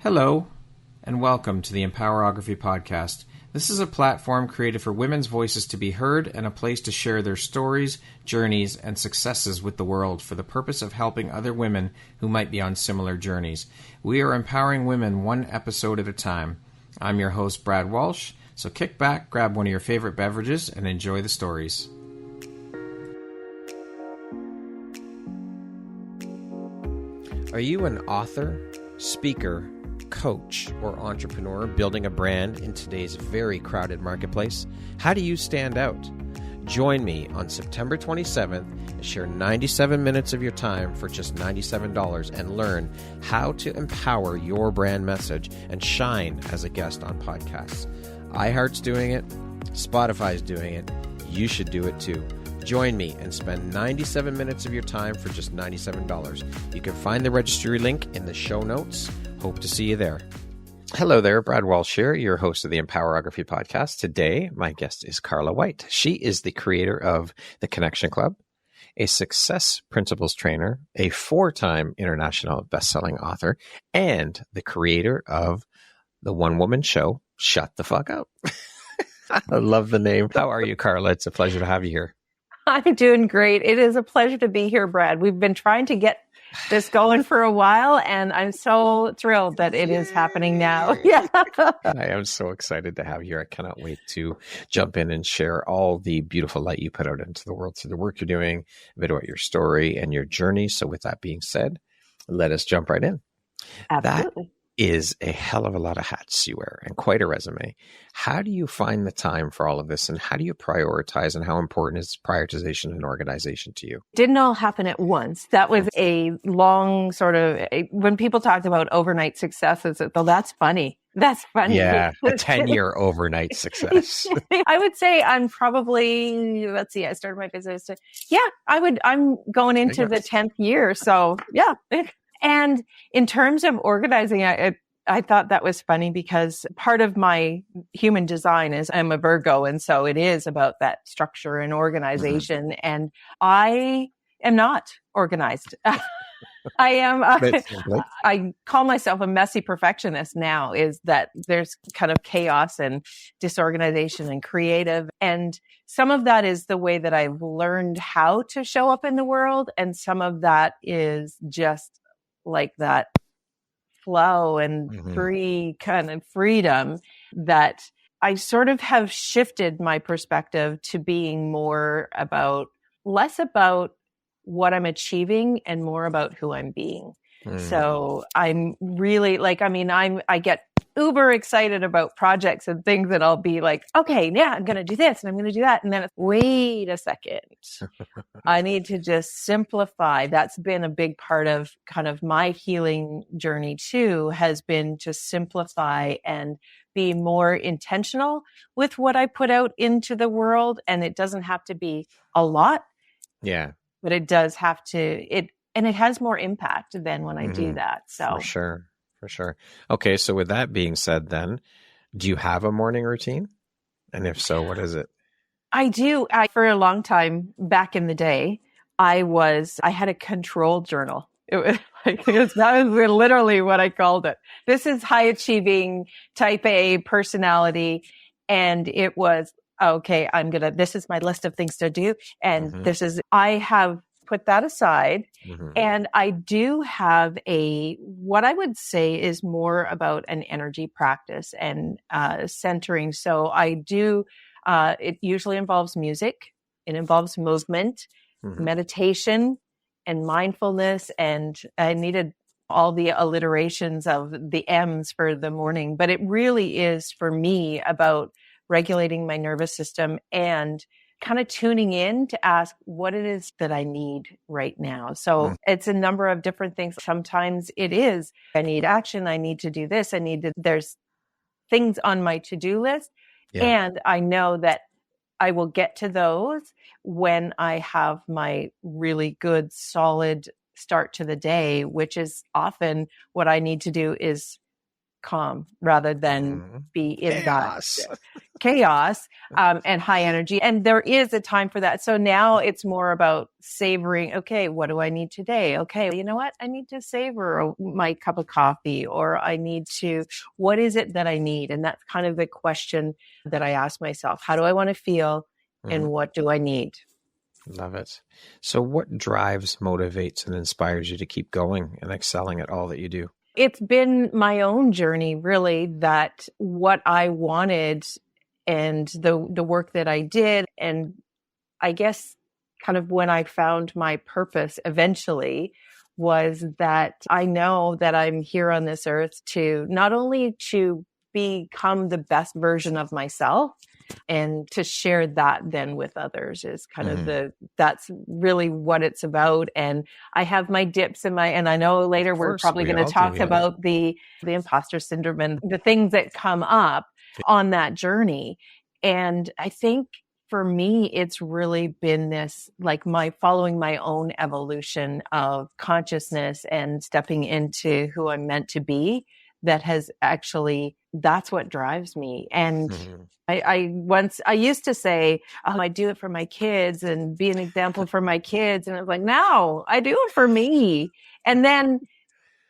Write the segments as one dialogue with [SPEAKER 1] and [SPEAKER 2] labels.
[SPEAKER 1] Hello, and welcome to the Empowerography Podcast. This is a platform created for women's voices to be heard and a place to share their stories, journeys, and successes with the world for the purpose of helping other women who might be on similar journeys. We are empowering women one episode at a time. I'm your host, Brad Walsh, so kick back, grab one of your favorite beverages, and enjoy the stories. Are you an author, speaker, coach, or entrepreneur building a brand in today's very crowded marketplace? How do you stand out? Join me on September 27th and share 97 minutes of your time for just $97 and learn how to empower your brand message and shine as a guest on podcasts. iHeart's doing it. Spotify's doing it. You should do it too. Join me and spend 97 minutes of your time for just $97. You can find the registry link in the show notes. Hope to see you there. Hello there, Brad Walsh here, your host of the Empowerography Podcast. Today, my guest is Carla White. She is the creator of The Connection Club, a success principles trainer, a 4-time international best-selling author, and the creator of the one-woman show, Shut the Fuck Up. I love the name. How are you, Carla? It's a pleasure to have you here.
[SPEAKER 2] I'm doing great. It is a pleasure to be here, Brad. We've been trying to get this going for a while, and I'm so thrilled that it is happening now. Yeah.
[SPEAKER 1] I am so excited to have you here. I cannot wait to jump in and share all the beautiful light you put out into the world through the work you're doing, a bit about your story and your journey. So with that being said, let us jump right in.
[SPEAKER 2] Absolutely.
[SPEAKER 1] That is a hell of a lot of hats you wear and quite a resume. How do you find the time for all of this, and how do you prioritize, and how important is prioritization and organization to you?
[SPEAKER 2] Didn't all happen at once. That was a long when people talked about overnight successes, that's funny. That's funny.
[SPEAKER 1] Yeah, a 10-year overnight success.
[SPEAKER 2] I would say I'm probably, I started my business. I'm going into the 10th year. So yeah. And in terms of organizing, I thought that was funny because part of my human design is I'm a Virgo. And so it is about that structure and organization. Mm-hmm. And I am not organized. I call myself a messy perfectionist now, is that there's kind of chaos and disorganization and creative. And some of that is the way that I've learned how to show up in the world. And some of that is just like that flow and free kind of freedom that I sort of have shifted my perspective to being less about what I'm achieving and more about who I'm being. So I'm really I get uber excited about projects and things that I'll be like, okay, yeah, I'm going to do this and I'm going to do that. And then wait a second, I need to just simplify. That's been a big part of kind of my healing journey too, has been to simplify and be more intentional with what I put out into the world. And it doesn't have to be a lot.
[SPEAKER 1] Yeah. But
[SPEAKER 2] it does have to, it has more impact than when I do that. So
[SPEAKER 1] For sure. Okay. So with that being said, then, do you have a morning routine? And if so, what is it?
[SPEAKER 2] I do. For a long time back in the day, I had a control journal. That was literally what I called it. This is high achieving type A personality. And it was, okay, this is my list of things to do. And I have put that aside. And I do have what I would say is more about an energy practice and centering. So I do, it usually involves music. It involves movement, meditation, and mindfulness. And I needed all the alliterations of the M's for the morning, but it really is for me about regulating my nervous system and kind of tuning in to ask what it is that I need right now. So it's a number of different things. Sometimes it is, I need action. I need to do this. There's things on my to-do list. Yeah. And I know that I will get to those when I have my really good, solid start to the day, which is often what I need to do is calm rather than be in
[SPEAKER 1] Chaos.
[SPEAKER 2] that chaos and high energy. And there is a time for that. So now it's more about savoring. Okay, what do I need today? Okay, you know what? I need to savor my cup of coffee, or I need to, what is it that I need? And that's kind of the question that I ask myself. How do I want to feel? And what do I need?
[SPEAKER 1] Love it. So what drives, motivates, and inspires you to keep going and excelling at all that you do?
[SPEAKER 2] It's been my own journey, really, that what I wanted and the work that I did. And I guess kind of when I found my purpose eventually was that I know that I'm here on this earth to not only to become the best version of myself, and to share that then with others is kind of that's really what it's about. And I have my dips and I know later we're probably going to talk about the imposter syndrome and the things that come up on that journey. And I think for me, it's really been this, like following my own evolution of consciousness and stepping into who I'm meant to be. That has actually, that's what drives me. And I used to say, oh, I do it for my kids and be an example for my kids. And I was like, no, I do it for me. And then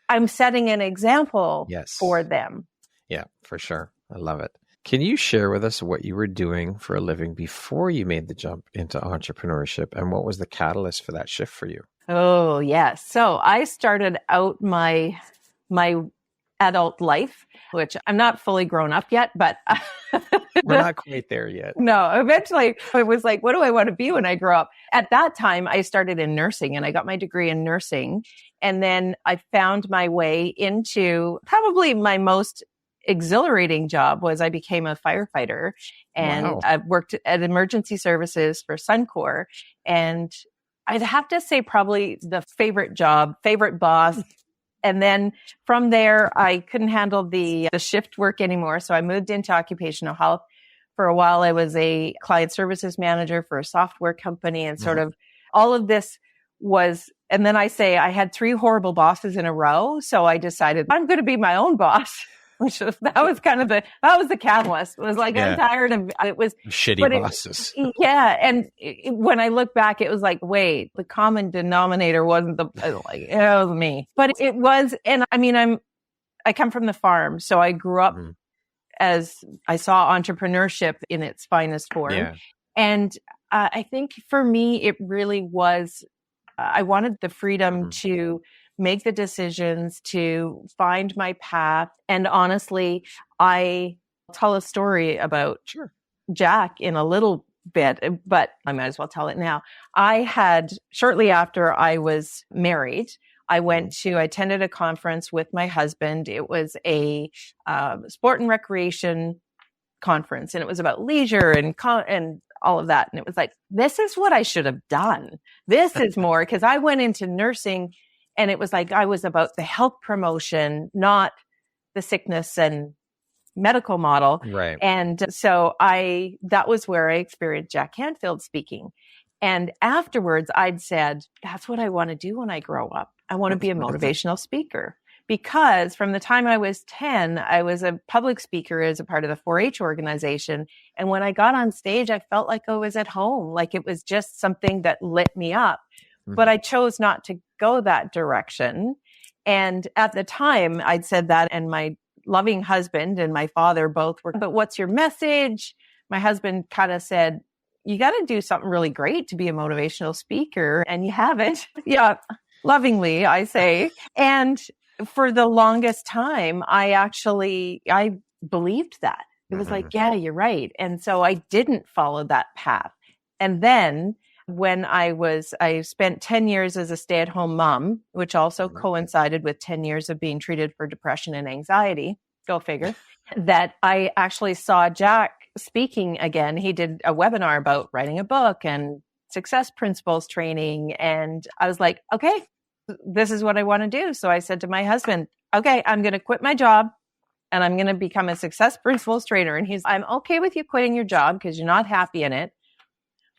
[SPEAKER 2] I'm setting an example for them.
[SPEAKER 1] Yeah, for sure. I love it. Can you share with us what you were doing for a living before you made the jump into entrepreneurship, and what was the catalyst for that shift for you?
[SPEAKER 2] Oh, yes. So I started out my adult life, which I'm not fully grown up yet, but
[SPEAKER 1] we're not quite there yet.
[SPEAKER 2] No, eventually it was like, what do I want to be when I grow up? At that time, I started in nursing and I got my degree in nursing. And then I found my way into probably my most exhilarating job was I became a firefighter, and I worked at emergency services for Suncor. And I'd have to say probably the favorite job, favorite boss. And then from there, I couldn't handle the shift work anymore. So I moved into occupational health. For a while, I was a client services manager for a software company, and sort of all of this was, and then I had 3 horrible bosses in a row. So I decided I'm going to be my own boss. That was the catalyst. It was like, I'm tired of it. Was
[SPEAKER 1] shitty bosses.
[SPEAKER 2] And when I look back, it was like, wait, the common denominator wasn't it was me, but it was. And I mean, I come from the farm, so I grew up as I saw entrepreneurship in its finest form. Yeah. And I think for me, it really was, I wanted the freedom to make the decisions, to find my path. And honestly, I tell a story about Jack in a little bit, but I might as well tell it now. Shortly after I was married, I attended a conference with my husband. It was a sport and recreation conference, and it was about leisure and all of that. And it was like, this is what I should have done. This is more, because I went into nursing, and it was like I was about the health promotion, not the sickness and medical model.
[SPEAKER 1] Right.
[SPEAKER 2] And so that was where I experienced Jack Canfield speaking. And afterwards, I'd said, that's what I want to do when I grow up. I want to be a motivational speaker. Because from the time I was 10, I was a public speaker as a part of the 4-H organization. And when I got on stage, I felt like I was at home, like it was just something that lit me up. But I chose not to go that direction. And at the time, I'd said that, and my loving husband and my father both were, but what's your message? My husband kind of said, you got to do something really great to be a motivational speaker, and you haven't. Yeah, lovingly, I say. And for the longest time, I believed that. It was like, yeah, you're right. And so I didn't follow that path. And then when I spent 10 years as a stay-at-home mom, which also coincided with 10 years of being treated for depression and anxiety, go figure, that I actually saw Jack speaking again. He did a webinar about writing a book and success principles training. And I was like, okay, this is what I want to do. So I said to my husband, okay, I'm going to quit my job and I'm going to become a success principles trainer. And I'm okay with you quitting your job because you're not happy in it.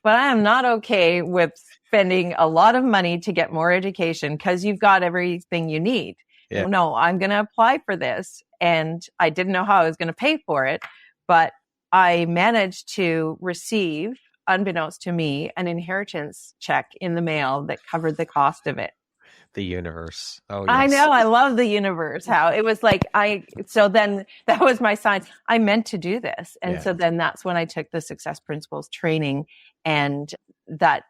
[SPEAKER 2] But I am not okay with spending a lot of money to get more education because you've got everything you need.
[SPEAKER 1] Yeah.
[SPEAKER 2] No, I'm going to apply for this. And I didn't know how I was going to pay for it, but I managed to receive, unbeknownst to me, an inheritance check in the mail that covered the cost of it.
[SPEAKER 1] The universe. Oh,
[SPEAKER 2] I
[SPEAKER 1] yes.
[SPEAKER 2] know. I love the universe. How it was like, so then that was my sign. I meant to do this. And so then that's when I took the Success Principles training and that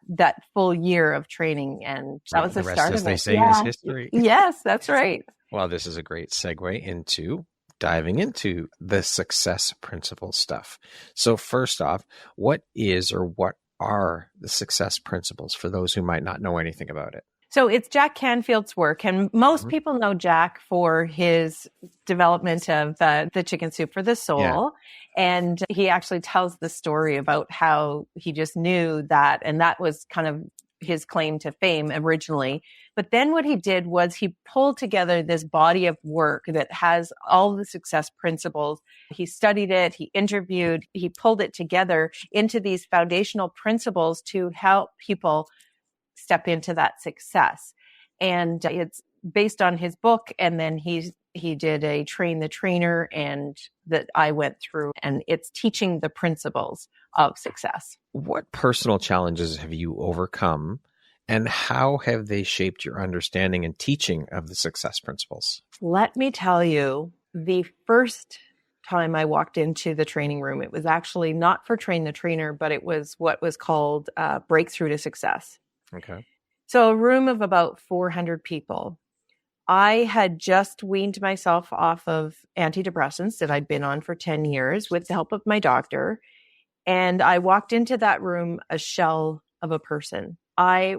[SPEAKER 2] full year of training. And that was the
[SPEAKER 1] rest,
[SPEAKER 2] start
[SPEAKER 1] as
[SPEAKER 2] of
[SPEAKER 1] they
[SPEAKER 2] it.
[SPEAKER 1] say, is history.
[SPEAKER 2] Yes, that's right.
[SPEAKER 1] Well, this is a great segue into diving into the Success Principles stuff. So first off, what is or what are the Success Principles for those who might not know anything about it?
[SPEAKER 2] So it's Jack Canfield's work, and most people know Jack for his development of the chicken soup for the soul. Yeah. And he actually tells the story about how he just knew that, and that was kind of his claim to fame originally. But then what he did was he pulled together this body of work that has all the success principles. He studied it, he interviewed, he pulled it together into these foundational principles to help people step into that success. And it's based on his book. And then he did a train the trainer and that I went through, and it's teaching the principles of success.
[SPEAKER 1] What personal challenges have you overcome and how have they shaped your understanding and teaching of the success principles?
[SPEAKER 2] Let me tell you, the first time I walked into the training room, it was actually not for train the trainer, but it was what was called breakthrough to success.
[SPEAKER 1] Okay.
[SPEAKER 2] So a room of about 400 people. I had just weaned myself off of antidepressants that I'd been on for 10 years with the help of my doctor. And I walked into that room a shell of a person. I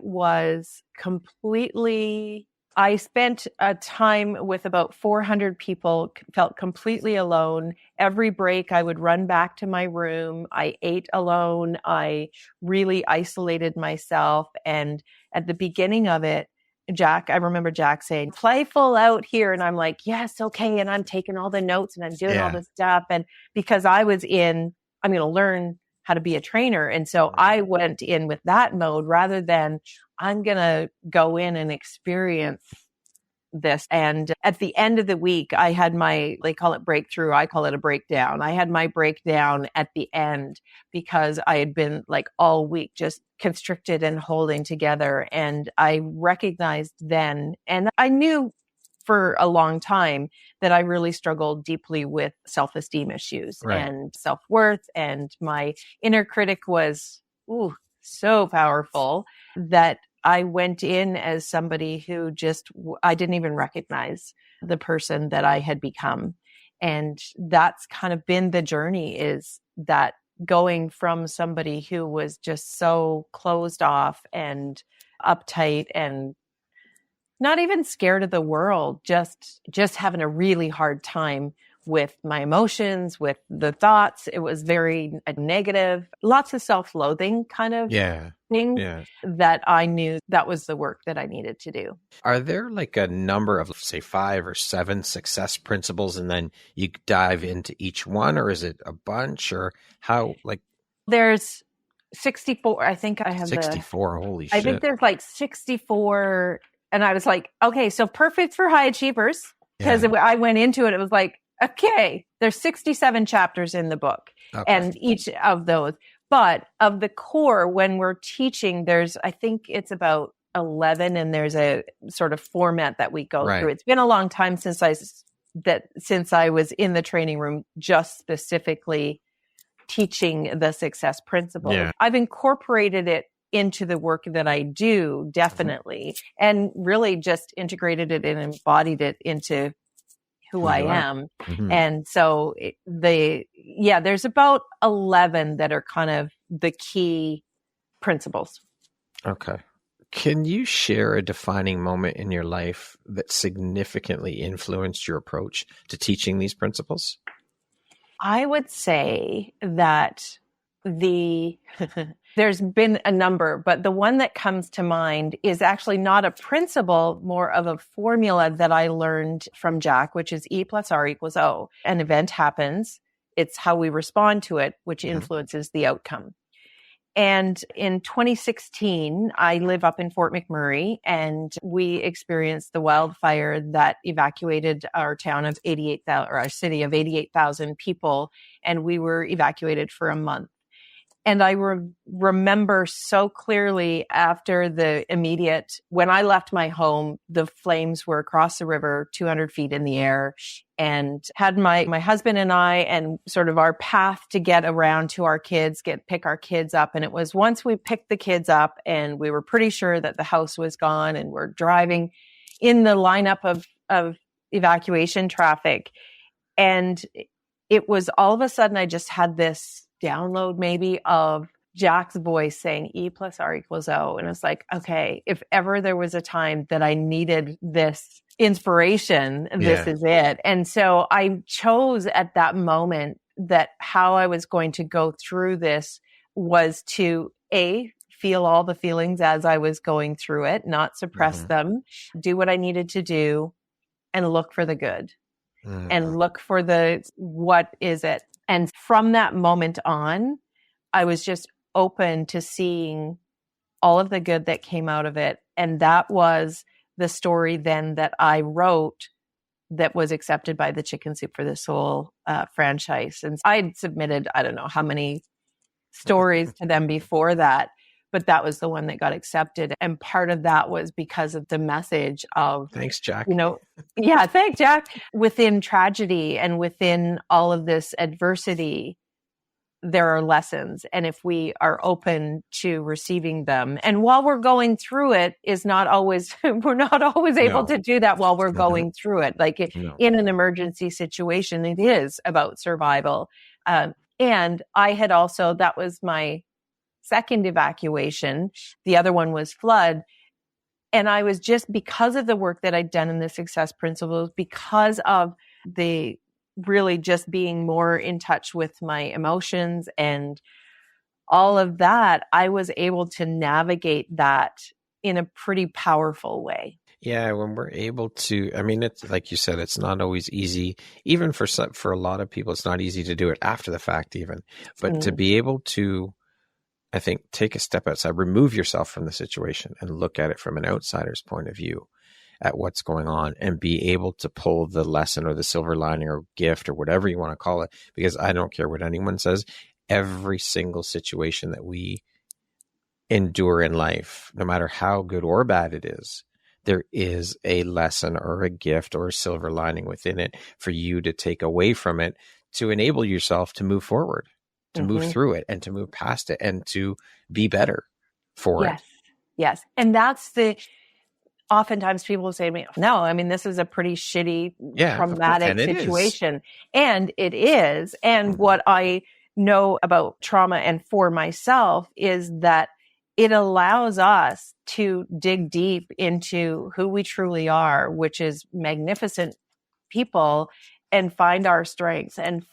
[SPEAKER 2] spent a time with about 400 people, felt completely alone. Every break, I would run back to my room. I ate alone. I really isolated myself. And at the beginning of it, I remember Jack saying, playful out here. And I'm like, yes, okay. And I'm taking all the notes and I'm doing all this stuff. And because I'm going to learn how to be a trainer. And so I went in with that mode rather than I'm going to go in and experience this. And at the end of the week, I had they call it breakthrough. I call it a breakdown. I had my breakdown at the end because I had been like all week just constricted and holding together. And I recognized then, and I knew for a long time that I really struggled deeply with self-esteem issues and self-worth. And my inner critic was so powerful that I went in as somebody who I didn't even recognize the person that I had become. And that's kind of been the journey, is that going from somebody who was just so closed off and uptight and not even scared of the world, just having a really hard time with my emotions, with the thoughts. It was very negative, lots of self-loathing kind of things that I knew that was the work that I needed to do.
[SPEAKER 1] Are there like a number of, say, 5 or 7 success principles and then you dive into each one, or is it a bunch, or how, like?
[SPEAKER 2] There's 64. I think I have
[SPEAKER 1] 64. Holy shit.
[SPEAKER 2] I think there's like 64. And I was like, okay, so perfect for high achievers. Because I went into it, it was like, okay, there's 67 chapters in the book and each of those. But of the core, when we're teaching, I think it's about 11, and there's a sort of format that we go through. It's been a long time since I was in the training room, just specifically teaching the success principles. Yeah. I've incorporated it into the work that I do, definitely, and really just integrated it and embodied it into who I am. Mm-hmm. And so there's about 11 that are kind of the key principles.
[SPEAKER 1] Okay. Can you share a defining moment in your life that significantly influenced your approach to teaching these principles?
[SPEAKER 2] I would say that there's been a number, but the one that comes to mind is actually not a principle, more of a formula that I learned from Jack, which is E plus R equals O. An event happens. It's how we respond to it, which influences the outcome. And in 2016, I live up in Fort McMurray, and we experienced the wildfire that evacuated our town of 88,000, or our city of 88,000 people, and we were evacuated for a month. And I remember so clearly after when I left my home, the flames were across the river, 200 feet in the air, and had my husband and I, and sort of our path to get around to our kids, pick our kids up. And it was once we picked the kids up and we were pretty sure that the house was gone, and we're driving in the lineup of evacuation traffic. And it was all of a sudden, I just had this download maybe of Jack's voice saying E plus R equals O. And it's like, okay, if ever there was a time that I needed this inspiration, this is it. And so I chose at that moment that how I was going to go through this was to feel all the feelings as I was going through it, not suppress them, do what I needed to do, and look for the good and look for what is it. And from that moment on, I was just open to seeing all of the good that came out of it. And that was the story then that I wrote that was accepted by the Chicken Soup for the Soul franchise. And I had submitted, I don't know how many stories to them before that, but that was the one that got accepted. And part of that was because of the message of,
[SPEAKER 1] thanks, Jack.
[SPEAKER 2] Thanks, Jack. Within tragedy and within all of this adversity, there are lessons. And if we are open to receiving them, and while we're going through it, we're not always able to do that while we're going through it. Like in an emergency situation, it is about survival. And I had also, that was my second evacuation. The other one was flood. And I was just, because of the work that I'd done in the success principles, because of the really just being more in touch with my emotions and all of that, I was able to navigate that in a pretty powerful way.
[SPEAKER 1] Yeah, when we're able to, I mean, it's like you said, it's not always easy. Even for a lot of people, it's not easy to do it after the fact even. But to be able to, I think, take a step outside, remove yourself from the situation and look at it from an outsider's point of view at what's going on, and be able to pull the lesson or the silver lining or gift or whatever you want to call it, because I don't care what anyone says, every single situation that we endure in life, no matter how good or bad it is, there is a lesson or a gift or a silver lining within it for you to take away from it, to enable yourself to move forward, to move through it, and to move past it, and to be better for it.
[SPEAKER 2] Yes. And oftentimes people will say to me, no, I mean, this is a pretty shitty, traumatic situation. And it is. And what I know about trauma and for myself is that it allows us to dig deep into who we truly are, which is magnificent people, and find our strengths and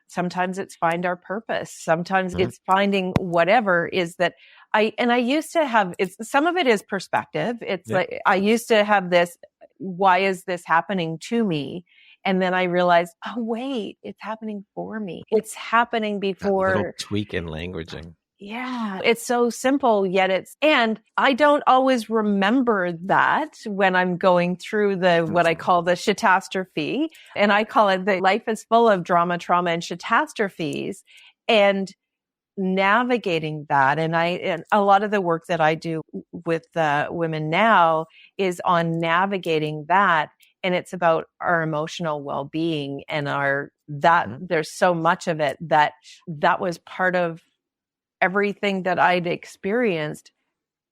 [SPEAKER 2] sometimes it's find our purpose. Sometimes it's finding whatever is that I used to have, some of it is perspective. It's like, I used to have this, why is this happening to me? And then I realized, oh, wait, it's happening for me. It's happening before.
[SPEAKER 1] That little tweak in languaging.
[SPEAKER 2] Yeah, it's so simple, yet and I don't always remember that when I'm going through what I call the shitastrophe. And I call it life is full of drama, trauma, and shitastrophes, and navigating that. And a lot of the work that I do with women now is on navigating that. And it's about our emotional well-being and there's so much of it that was part of everything that I'd experienced,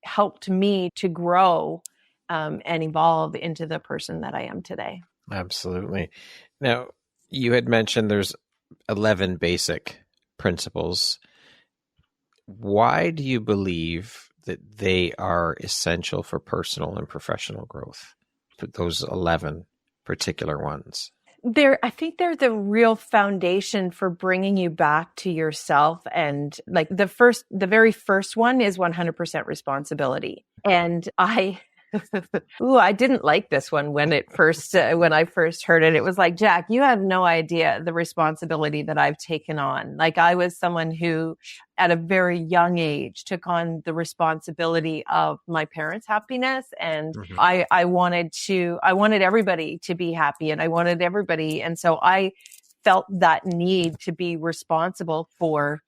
[SPEAKER 2] helped me to grow and evolve into the person that I am today.
[SPEAKER 1] Absolutely. Now, you had mentioned there's 11 basic principles. Why do you believe that they are essential for personal and professional growth? Those 11 particular ones.
[SPEAKER 2] I think they're the real foundation for bringing you back to yourself. And like the very first one is 100% responsibility. And I Ooh, I didn't like this one when I first heard it. It was like, Jack, you have no idea the responsibility that I've taken on. Like, I was someone who at a very young age took on the responsibility of my parents' happiness. And I wanted everybody to be happy, and I wanted everybody. And so I felt that need to be responsible for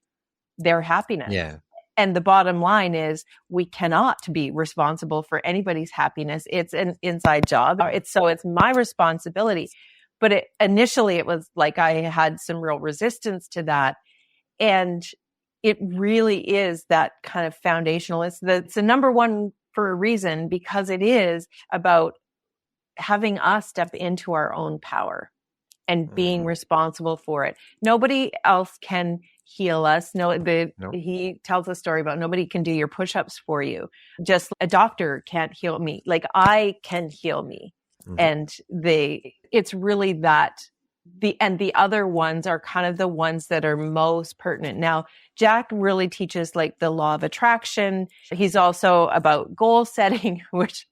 [SPEAKER 2] their happiness.
[SPEAKER 1] Yeah.
[SPEAKER 2] And the bottom line is we cannot be responsible for anybody's happiness. It's an inside job. It's my responsibility. But initially it was like I had some real resistance to that. And it really is that kind of foundational. It's the number one for a reason, because it is about having us step into our own power and being responsible for it. Nobody else can heal us. He tells a story about nobody can do your push-ups for you. Just a doctor can't heal me. Like, I can heal me. And it's really that the other ones are kind of the ones that are most pertinent. Now, Jack really teaches like the law of attraction. He's also about goal setting, which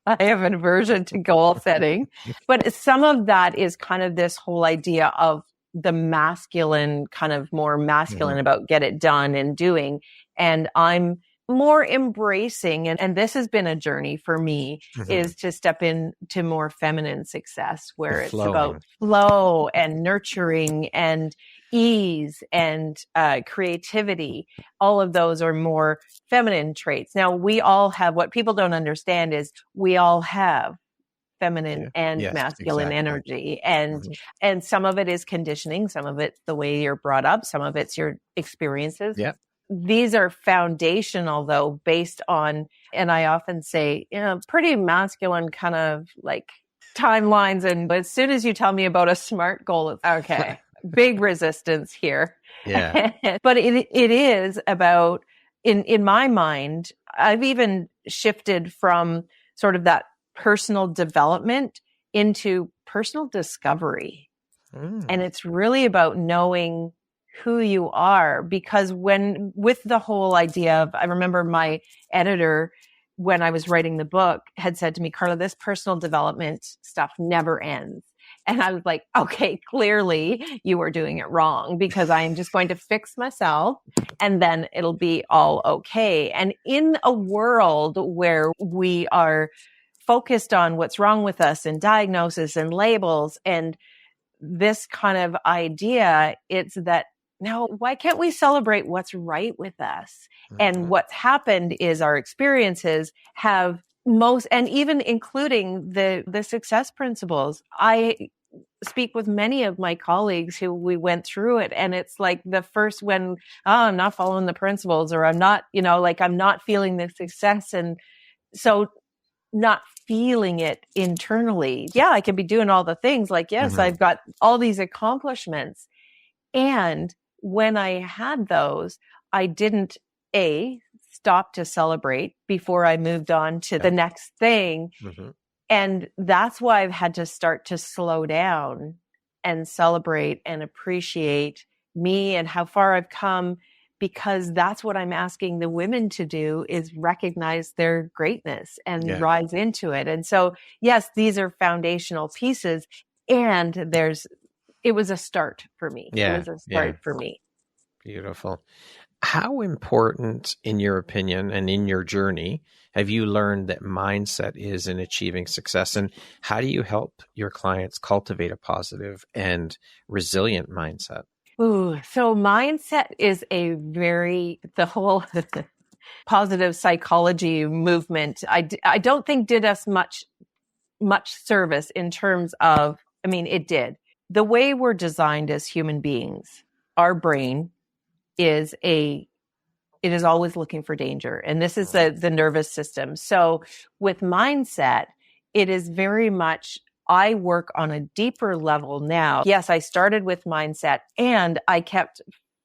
[SPEAKER 2] I have an aversion to goal setting, but some of that is kind of this whole idea of the masculine, kind of more masculine about get it done and doing. And I'm more embracing, and this has been a journey for me, is to step into more feminine success, where it's about flow and nurturing and ease and creativity. All of those are more feminine traits. Now, we all have, what people don't understand is we all have feminine and masculine energy. And some of it is conditioning. Some of it's the way you're brought up. Some of it's your experiences. Yeah. These are foundational, though, based on, and I often say, pretty masculine kind of like timelines. And as soon as you tell me about a SMART goal, it's okay. Big resistance here. Yeah. But it is about, in my mind, I've even shifted from sort of that personal development into personal discovery. And it's really about knowing who you are, because with the whole idea of, I remember my editor, when I was writing the book, had said to me, Carla, this personal development stuff never ends. And I was like, okay, clearly you are doing it wrong, because I am just going to fix myself and then it'll be all okay. And in a world where we are focused on what's wrong with us and diagnosis and labels and this kind of idea, it's that, now, why can't we celebrate what's right with us? And what's happened is our experiences have and even including the success principles. I speak with many of my colleagues who we went through it, and it's like the first when, I'm not following the principles, or I'm not, I'm not feeling the success. And so not feeling it internally. Yeah, I can be doing all the things, like, yes, I've got all these accomplishments. And when I had those, I didn't stop to celebrate before I moved on to the next thing. And that's why I've had to start to slow down and celebrate and appreciate me and how far I've come, because that's what I'm asking the women to do, is recognize their greatness and rise into it. And so, yes, these are foundational pieces, and it was a start for me. It was a start for me.
[SPEAKER 1] Beautiful. How important, in your opinion and in your journey, have you learned that mindset is in achieving success? And how do you help your clients cultivate a positive and resilient mindset?
[SPEAKER 2] Ooh, so mindset is the whole positive psychology movement, I don't think did us much service in terms of, it did. The way we're designed as human beings, our brain it is always looking for danger. And this is the nervous system. So with mindset, it is very much, I work on a deeper level now. Yes, I started with mindset, and I kept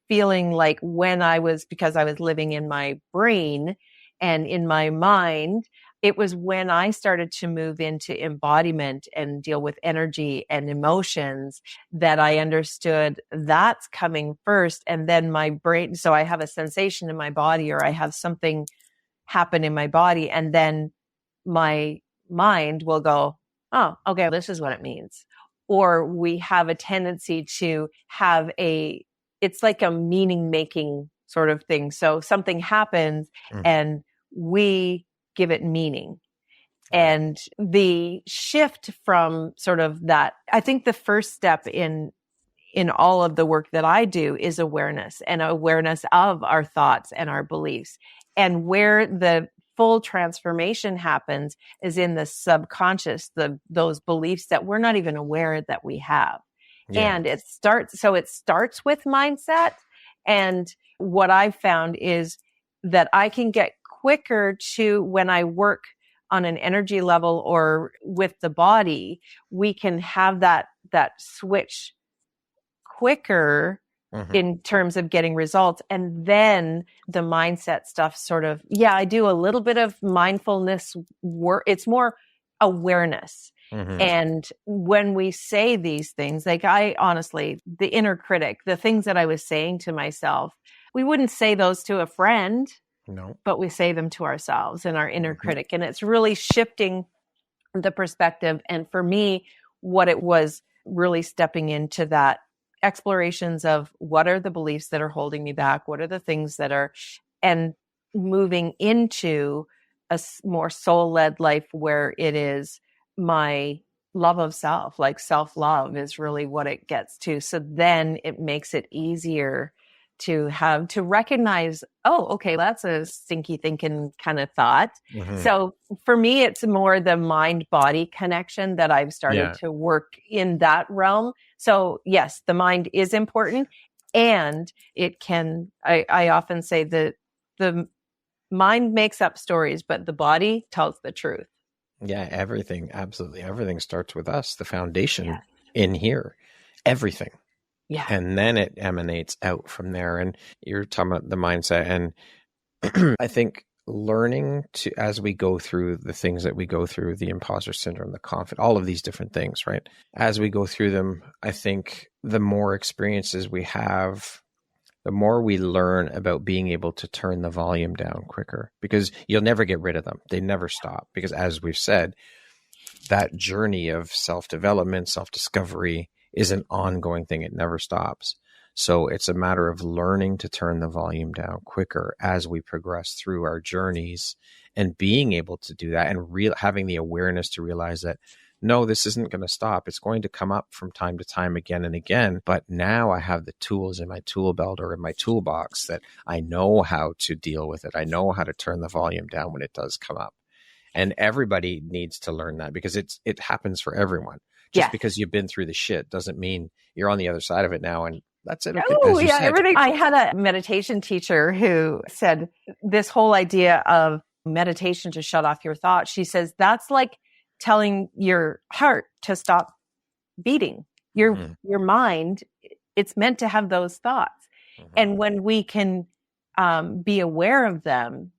[SPEAKER 2] feeling like because I was living in my brain and in my mind, it was when I started to move into embodiment and deal with energy and emotions that I understood that's coming first. And then my brain, so I have a sensation in my body, or I have something happen in my body, and then my mind will go, oh, okay, this is what it means. Or we have a tendency to have it's like a meaning making sort of thing. So something happens and we give it meaning. And the shift from sort of that, I think the first step in all of the work that I do is awareness, and awareness of our thoughts and our beliefs. And where the full transformation happens is in the subconscious, those beliefs that we're not even aware that we have. Yeah. And it starts with mindset. And what I've found is that I can get quicker to, when I work on an energy level or with the body, we can have that switch quicker in terms of getting results. And then the mindset stuff sort of, I do a little bit of mindfulness work. It's more awareness. And when we say these things, like I honestly, the inner critic, the things that I was saying to myself, we wouldn't say those to a friend. No. But we say them to ourselves and our inner critic. And it's really shifting the perspective. And for me, what it was really stepping into that explorations of what are the beliefs that are holding me back? What are the things that are, and moving into a more soul-led life where it is my love of self, like self-love is really what it gets to. So then it makes it easier to recognize, oh, okay, that's a stinky thinking kind of thought. So for me, it's more the mind-body connection that I've started to work in that realm. So yes, the mind is important, and it can, I often say that the mind makes up stories, but the body tells the truth.
[SPEAKER 1] Yeah, everything, absolutely. Everything starts with us, the foundation in here, everything. Yeah. And then it emanates out from there. And you're talking about the mindset. And I think learning to, as we go through the things that we go through, the imposter syndrome, the confidence, all of these different things, right? As we go through them, I think the more experiences we have, the more we learn about being able to turn the volume down quicker, because you'll never get rid of them. They never stop. Because as we've said, that journey of self-development, self-discovery is an ongoing thing. It never stops. So it's a matter of learning to turn the volume down quicker as we progress through our journeys, and being able to do that, and having the awareness to realize that, no, this isn't going to stop. It's going to come up from time to time again and again. But now I have the tools in my tool belt or in my toolbox that I know how to deal with it. I know how to turn the volume down when it does come up. And everybody needs to learn that, because it happens for everyone. Just because you've been through the shit doesn't mean you're on the other side of it now and that's it. Okay.
[SPEAKER 2] Oh, yeah, everything. I had a meditation teacher who said this whole idea of meditation to shut off your thoughts. She says that's like telling your heart to stop beating. Your mind, it's meant to have those thoughts. And when we can be aware of them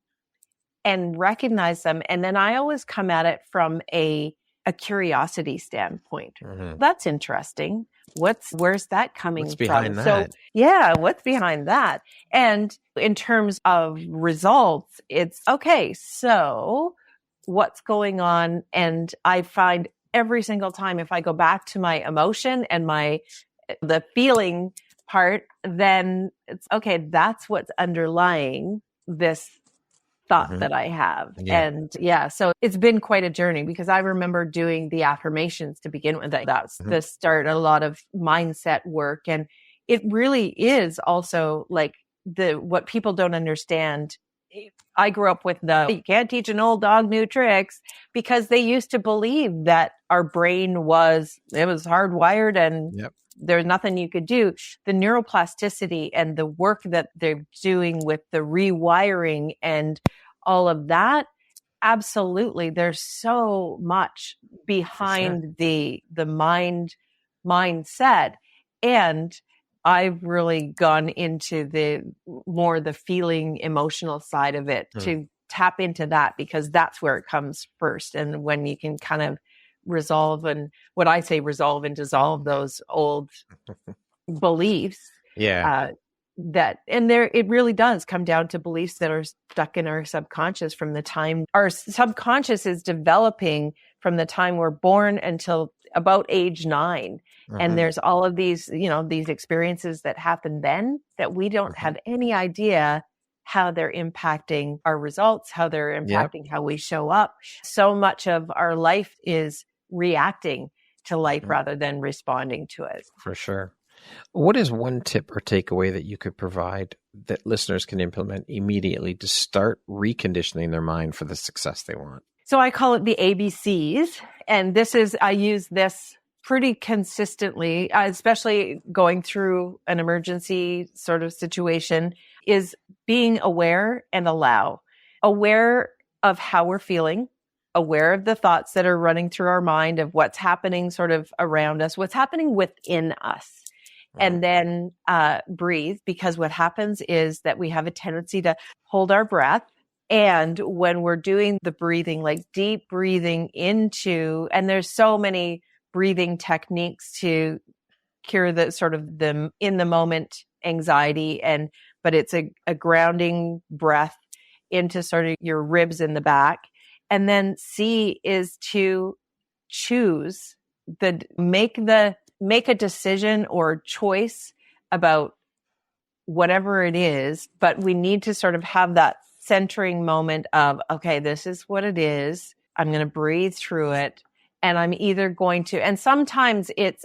[SPEAKER 2] and recognize them, and then I always come at it from a curiosity standpoint. That's interesting. Where's that coming
[SPEAKER 1] what's behind
[SPEAKER 2] from?
[SPEAKER 1] That?
[SPEAKER 2] So yeah, what's behind that? And in terms of results, it's okay. So what's going on? And I find every single time, if I go back to my emotion and the feeling part, then it's okay. That's what's underlying this thought that I have. And so it's been quite a journey, because I remember doing the affirmations to begin with. That's the start, a lot of mindset work. And it really is also like what people don't understand. I grew up with you can't teach an old dog new tricks, because they used to believe that our brain was hardwired and there's nothing you could do. The neuroplasticity and the work that they're doing with the rewiring and all of that, absolutely. There's so much behind the mindset. And I've really gone into the feeling emotional side of it to tap into that, because that's where it comes first. And when you can kind of resolve and dissolve those old beliefs. and there, it really does come down to beliefs that are stuck in our subconscious from the time our subconscious is developing from the time we're born until about age 9. And there's all of these, these experiences that happen then that we don't have any idea how they're impacting our results, how they're impacting how we show up. So much of our life is reacting to life rather than responding to it.
[SPEAKER 1] For sure. What is one tip or takeaway that you could provide that listeners can implement immediately to start reconditioning their mind for the success they want?
[SPEAKER 2] So I call it the ABCs. And I use this pretty consistently, especially going through an emergency sort of situation, is being aware and allow. Aware of how we're feeling, aware of the thoughts that are running through our mind, of what's happening sort of around us, what's happening within us. And then breathe, because what happens is that we have a tendency to hold our breath. And when we're doing the breathing, like deep breathing into, and there's so many breathing techniques to cure the sort of the in the moment anxiety, but it's a grounding breath into sort of your ribs in the back. And then C is to choose make a decision or choice about whatever it is, but we need to sort of have that centering moment of, okay, this is what it is. I'm going to breathe through it. And I'm either going to, and sometimes it's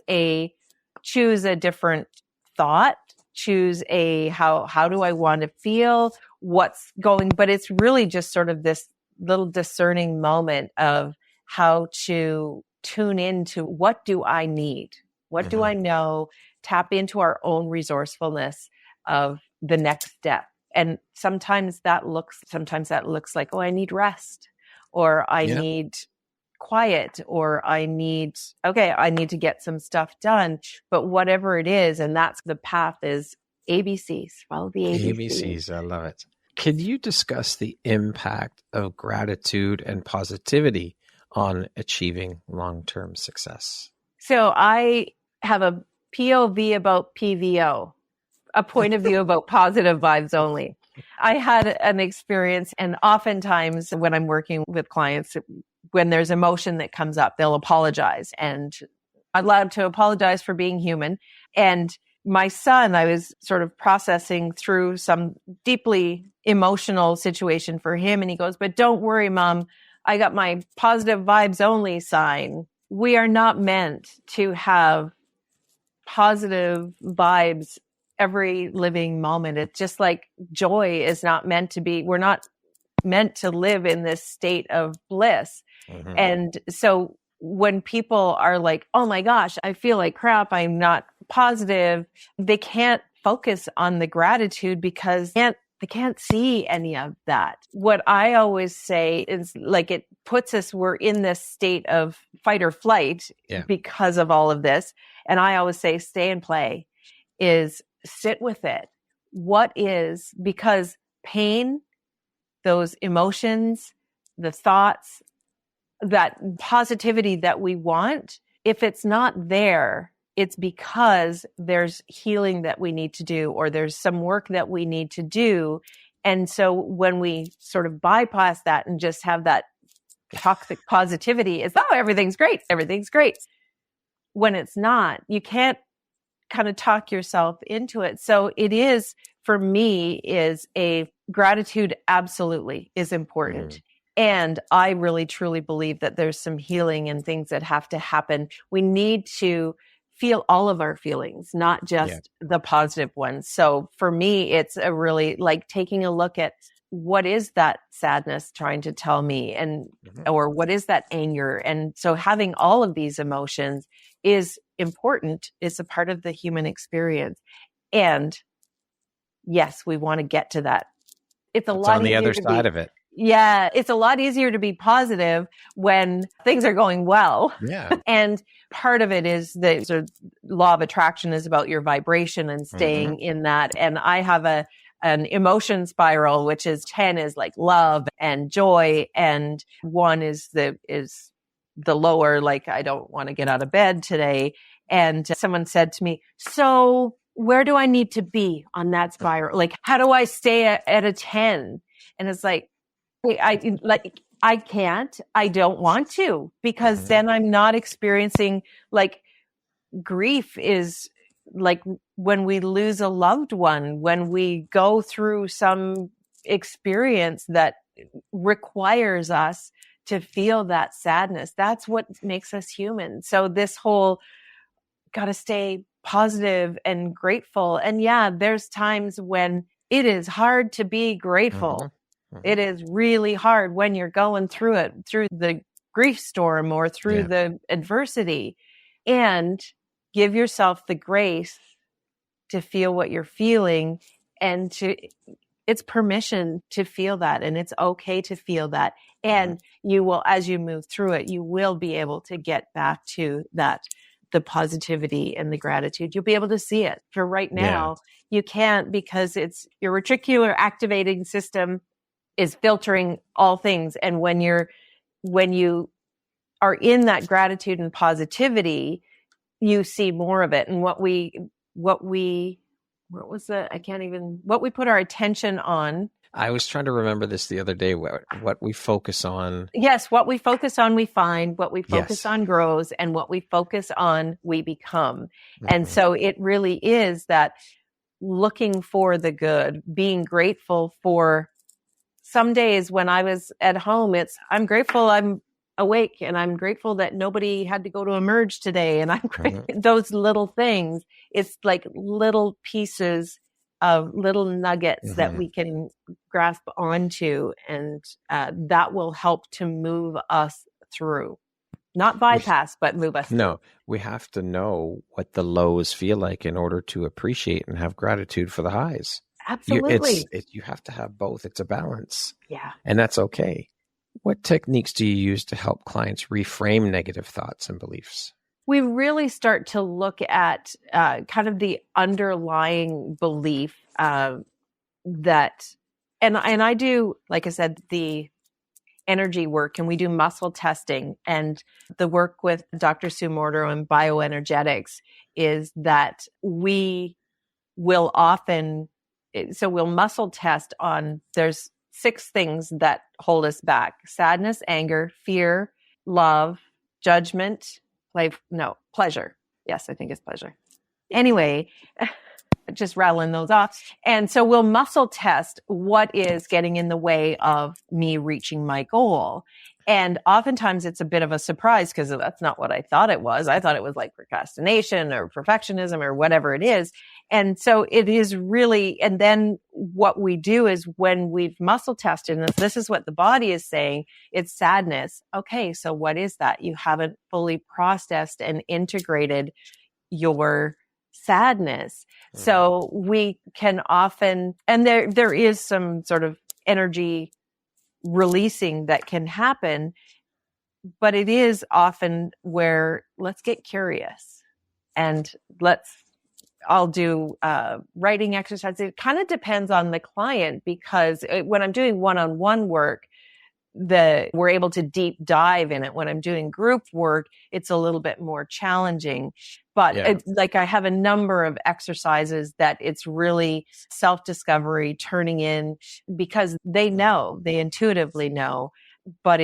[SPEAKER 2] choose a different thought, choose how do I want to feel, what's going, but it's really just sort of this little discerning moment of how to tune into what do I need? What do I know? Tap into our own resourcefulness of the next step. And sometimes that looks like, oh, I need rest, or I need quiet, or I need to get some stuff done. But whatever it is, and that's the path is ABCs. Follow the ABCs.
[SPEAKER 1] ABCs, I love it. Can you discuss the impact of gratitude and positivity on achieving long-term success?
[SPEAKER 2] So I have a POV about PVO, a point of view about positive vibes only. I had an experience, and oftentimes when I'm working with clients, when there's emotion that comes up, they'll apologize, and I'm allowed to apologize for being human. And my son, I was sort of processing through some deeply emotional situation for him, and he goes, "But don't worry, Mom, I got my positive vibes only sign." We are not meant to have positive vibes every living moment. It's just like joy is not meant to be, we're not meant to live in this state of bliss. And so when people are like, oh my gosh, I feel like crap, I'm not positive, they can't focus on the gratitude because they can't see any of that. What I always say is, like, it puts us, we're in this state of fight or flight because of all of this. And I always say, stay and play, is sit with it. What is, because pain, those emotions, the thoughts, that positivity that we want, if it's not there, it's because there's healing that we need to do, or there's some work that we need to do. And so when we sort of bypass that and just have that toxic positivity, it's, oh, everything's great. Everything's great. When it's not, you can't kind of talk yourself into it. So it is, for me, is a gratitude absolutely is important. And I really truly believe that there's some healing and things that have to happen. We need to feel all of our feelings, not just the positive ones. So for me, it's a really like taking a look at what is that sadness trying to tell me, and or what is that anger. And so having all of these emotions is important. It's a part of the human experience. And yes, we want to get to that. It's
[SPEAKER 1] on the other side of it.
[SPEAKER 2] Yeah, it's a lot easier to be positive when things are going well.
[SPEAKER 1] Yeah.
[SPEAKER 2] And part of it is the sort of law of attraction is about your vibration and staying in that. And I have an emotion spiral, which is 10 is like love and joy, and 1 is the lower, like I don't want to get out of bed today. And someone said to me, so where do I need to be on that spiral? Like, how do I stay at a 10? And it's like, I can't, I don't want to, because then I'm not experiencing, like, grief is like when we lose a loved one, when we go through some experience that requires us to feel that sadness. That's what makes us human. So this whole got to stay positive and grateful. And yeah, there's times when it is hard to be grateful. It is really hard when you're going through it, through the grief storm or through the adversity, and give yourself the grace to feel what you're feeling, and it's permission to feel that, and it's okay to feel that. And you will, as you move through it, you will be able to get back to that, the positivity and the gratitude. You'll be able to see it. For right now, you can't, because it's your reticular activating system is filtering all things. And when you are in that gratitude and positivity, you see more of it. And what we put our attention on.
[SPEAKER 1] I was trying to remember this the other day, what we focus on.
[SPEAKER 2] Yes, what we focus on, we find. What we focus on grows, and what we focus on, we become. And so it really is that looking for the good, being grateful for. Some days when I was at home, I'm grateful I'm awake, and I'm grateful that nobody had to go to Emerge today. And I'm grateful those little things. It's like little pieces of little nuggets that we can grasp onto, and that will help to move us through. Not bypass, but move us through.
[SPEAKER 1] No, we have to know what the lows feel like in order to appreciate and have gratitude for the highs.
[SPEAKER 2] Absolutely.
[SPEAKER 1] You have to have both. It's a balance.
[SPEAKER 2] Yeah.
[SPEAKER 1] And that's okay. What techniques do you use to help clients reframe negative thoughts and beliefs?
[SPEAKER 2] We really start to look at kind of the underlying belief that, and I do, like I said, the energy work, and we do muscle testing, and the work with Dr. Sue Mordo and bioenergetics is that we will often, so we'll muscle test on, there's 6 things that hold us back: sadness, anger, fear, love, judgment, pleasure. Yes, I think it's pleasure. Anyway, just rattling those off. And so we'll muscle test what is getting in the way of me reaching my goal. And oftentimes it's a bit of a surprise, because that's not what I thought it was. I thought it was like procrastination or perfectionism or whatever it is. And so it is really, and then what we do is when we've muscle tested, and this is what the body is saying, it's sadness. Okay, so what is that? You haven't fully processed and integrated your sadness. So we can often, and there is some sort of energy releasing that can happen, but it is often where let's get curious, and I'll do writing exercises. It kind of depends on the client, because when I'm doing one-on-one work, we're able to deep dive in it. When I'm doing group work, it's a little bit more challenging. But like I have a number of exercises that it's really self-discovery, turning in, because they intuitively know, but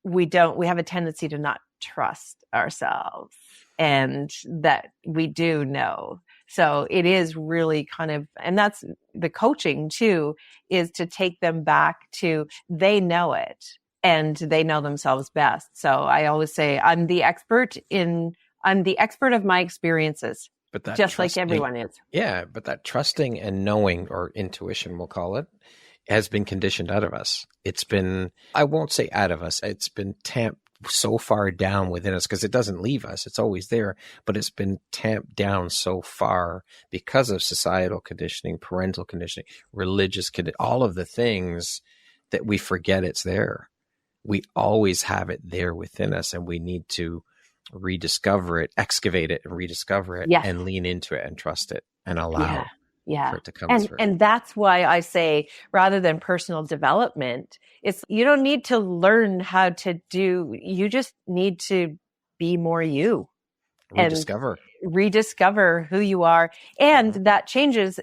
[SPEAKER 2] we have a tendency to not trust ourselves, and that we do know. So it is really kind of, and that's the coaching too, is to take them back to, they know it and they know themselves best. So I always say, I'm the expert of my experiences, but that just like everyone is.
[SPEAKER 1] Yeah. But that trusting and knowing, or intuition, we'll call it, has been conditioned out of us. It's been, I won't say out of us, it's been tamped so far down within us, because it doesn't leave us. It's always there, but it's been tamped down so far because of societal conditioning, parental conditioning, religious conditioning, all of the things that we forget it's there. We always have it there within us, and we need to rediscover it, excavate it and rediscover it, and lean into it and trust it and allow for it to come through.
[SPEAKER 2] And that's why I say, rather than personal development, you don't need to learn how to do, you just need to be more you.
[SPEAKER 1] Rediscover.
[SPEAKER 2] rediscover who you are. And that changes,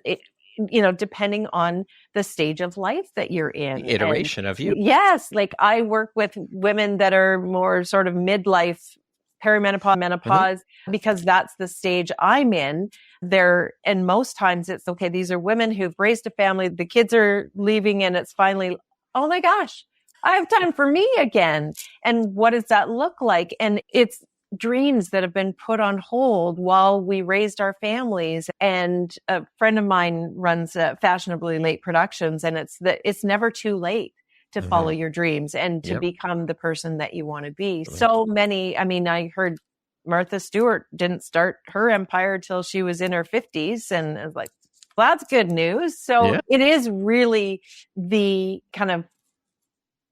[SPEAKER 2] depending on the stage of life that you're in.
[SPEAKER 1] The iteration of you.
[SPEAKER 2] Yes. Like I work with women that are more sort of midlife, perimenopause, menopause, because that's the stage I'm in. And most times it's okay. These are women who've raised a family. The kids are leaving and it's finally, oh my gosh, I have time for me again. And what does that look like? And it's dreams that have been put on hold while we raised our families. And a friend of mine runs Fashionably Late Productions, and it's never too late to follow your dreams and to become the person that you want to be. So many, I heard Martha Stewart didn't start her empire till she was in her 50s. And I was like, well, that's good news. So it is really the kind of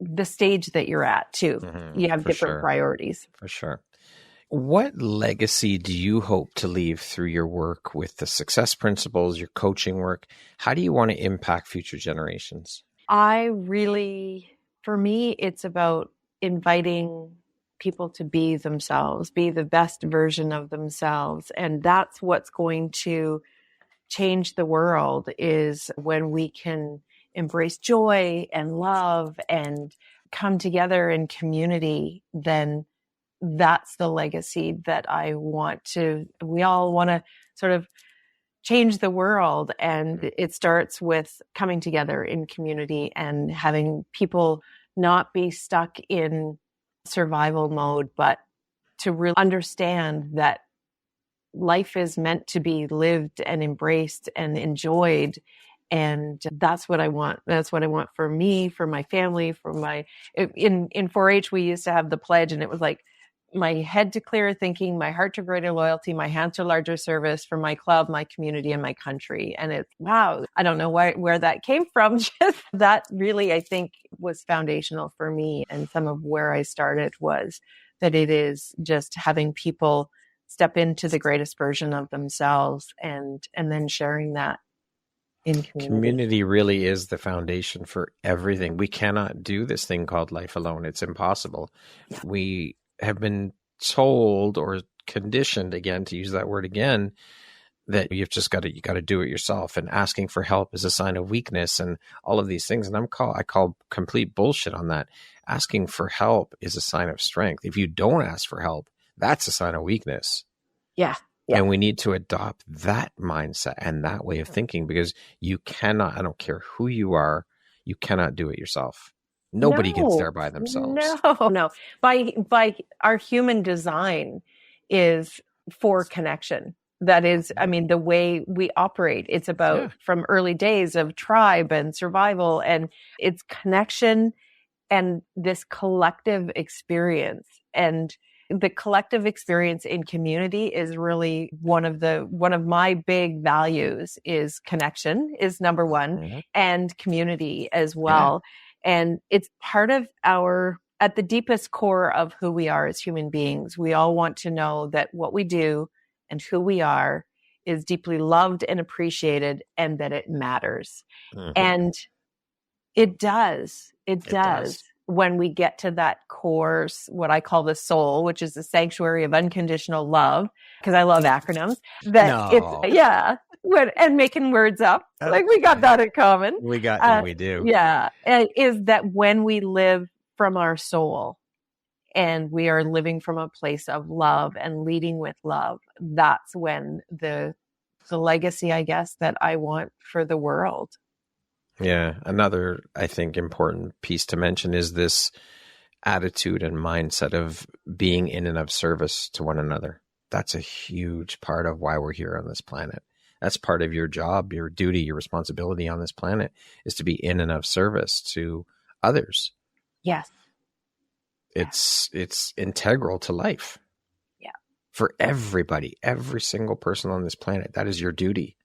[SPEAKER 2] the stage that you're at too. You have different priorities.
[SPEAKER 1] For sure. What legacy do you hope to leave through your work with the success principles, your coaching work? How do you want to impact future generations?
[SPEAKER 2] For me, it's about inviting people to be themselves, be the best version of themselves. And that's what's going to change the world, is when we can embrace joy and love and come together in community. Then that's the legacy that we all want to sort of change the world. And it starts with coming together in community and having people not be stuck in survival mode, but to really understand that life is meant to be lived and embraced and enjoyed. And that's what I want. That's what I want for me, for my family, in 4-H, we used to have the pledge, and it was like, my head to clearer thinking, my heart to greater loyalty, my hands to larger service for my club, my community, and my country. And it's, wow, I don't know where that came from. Just that really, I think, was foundational for me. And some of where I started was that it is just having people step into the greatest version of themselves and then sharing that in community.
[SPEAKER 1] Community really is the foundation for everything. We cannot do this thing called life alone. It's impossible. Yeah. We have been told or conditioned, again, to use that word again, that you got to do it yourself, and asking for help is a sign of weakness and all of these things. And I call complete bullshit on that. Asking for help is a sign of strength. If you don't ask for help, that's a sign of weakness.
[SPEAKER 2] Yeah.
[SPEAKER 1] And we need to adopt that mindset and that way of thinking, because you cannot, I don't care who you are, you cannot do it yourself. Nobody gets there by themselves.
[SPEAKER 2] No. By our human design is for connection. That is, the way we operate. It's about from early days of tribe and survival, and it's connection and this collective experience. And the collective experience in community is really one of my big values. Is connection is number one, and community as well. Yeah. And it's part of at the deepest core of who we are as human beings. We all want to know that what we do and who we are is deeply loved and appreciated, and that it matters. And it does. It does. When we get to that core, what I call the soul, which is the sanctuary of unconditional love, because I love acronyms. And making words up, like we got that in common.
[SPEAKER 1] We do.
[SPEAKER 2] Yeah, is that when we live from our soul, and we are living from a place of love and leading with love, that's when the legacy, I guess, that I want for the world.
[SPEAKER 1] Yeah. Another, I think, important piece to mention is this attitude and mindset of being in and of service to one another. That's a huge part of why we're here on this planet. That's part of your job, your duty, your responsibility on this planet, is to be in and of service to others.
[SPEAKER 2] Yes.
[SPEAKER 1] It's integral to life.
[SPEAKER 2] Yeah.
[SPEAKER 1] For everybody, every single person on this planet, that is your duty.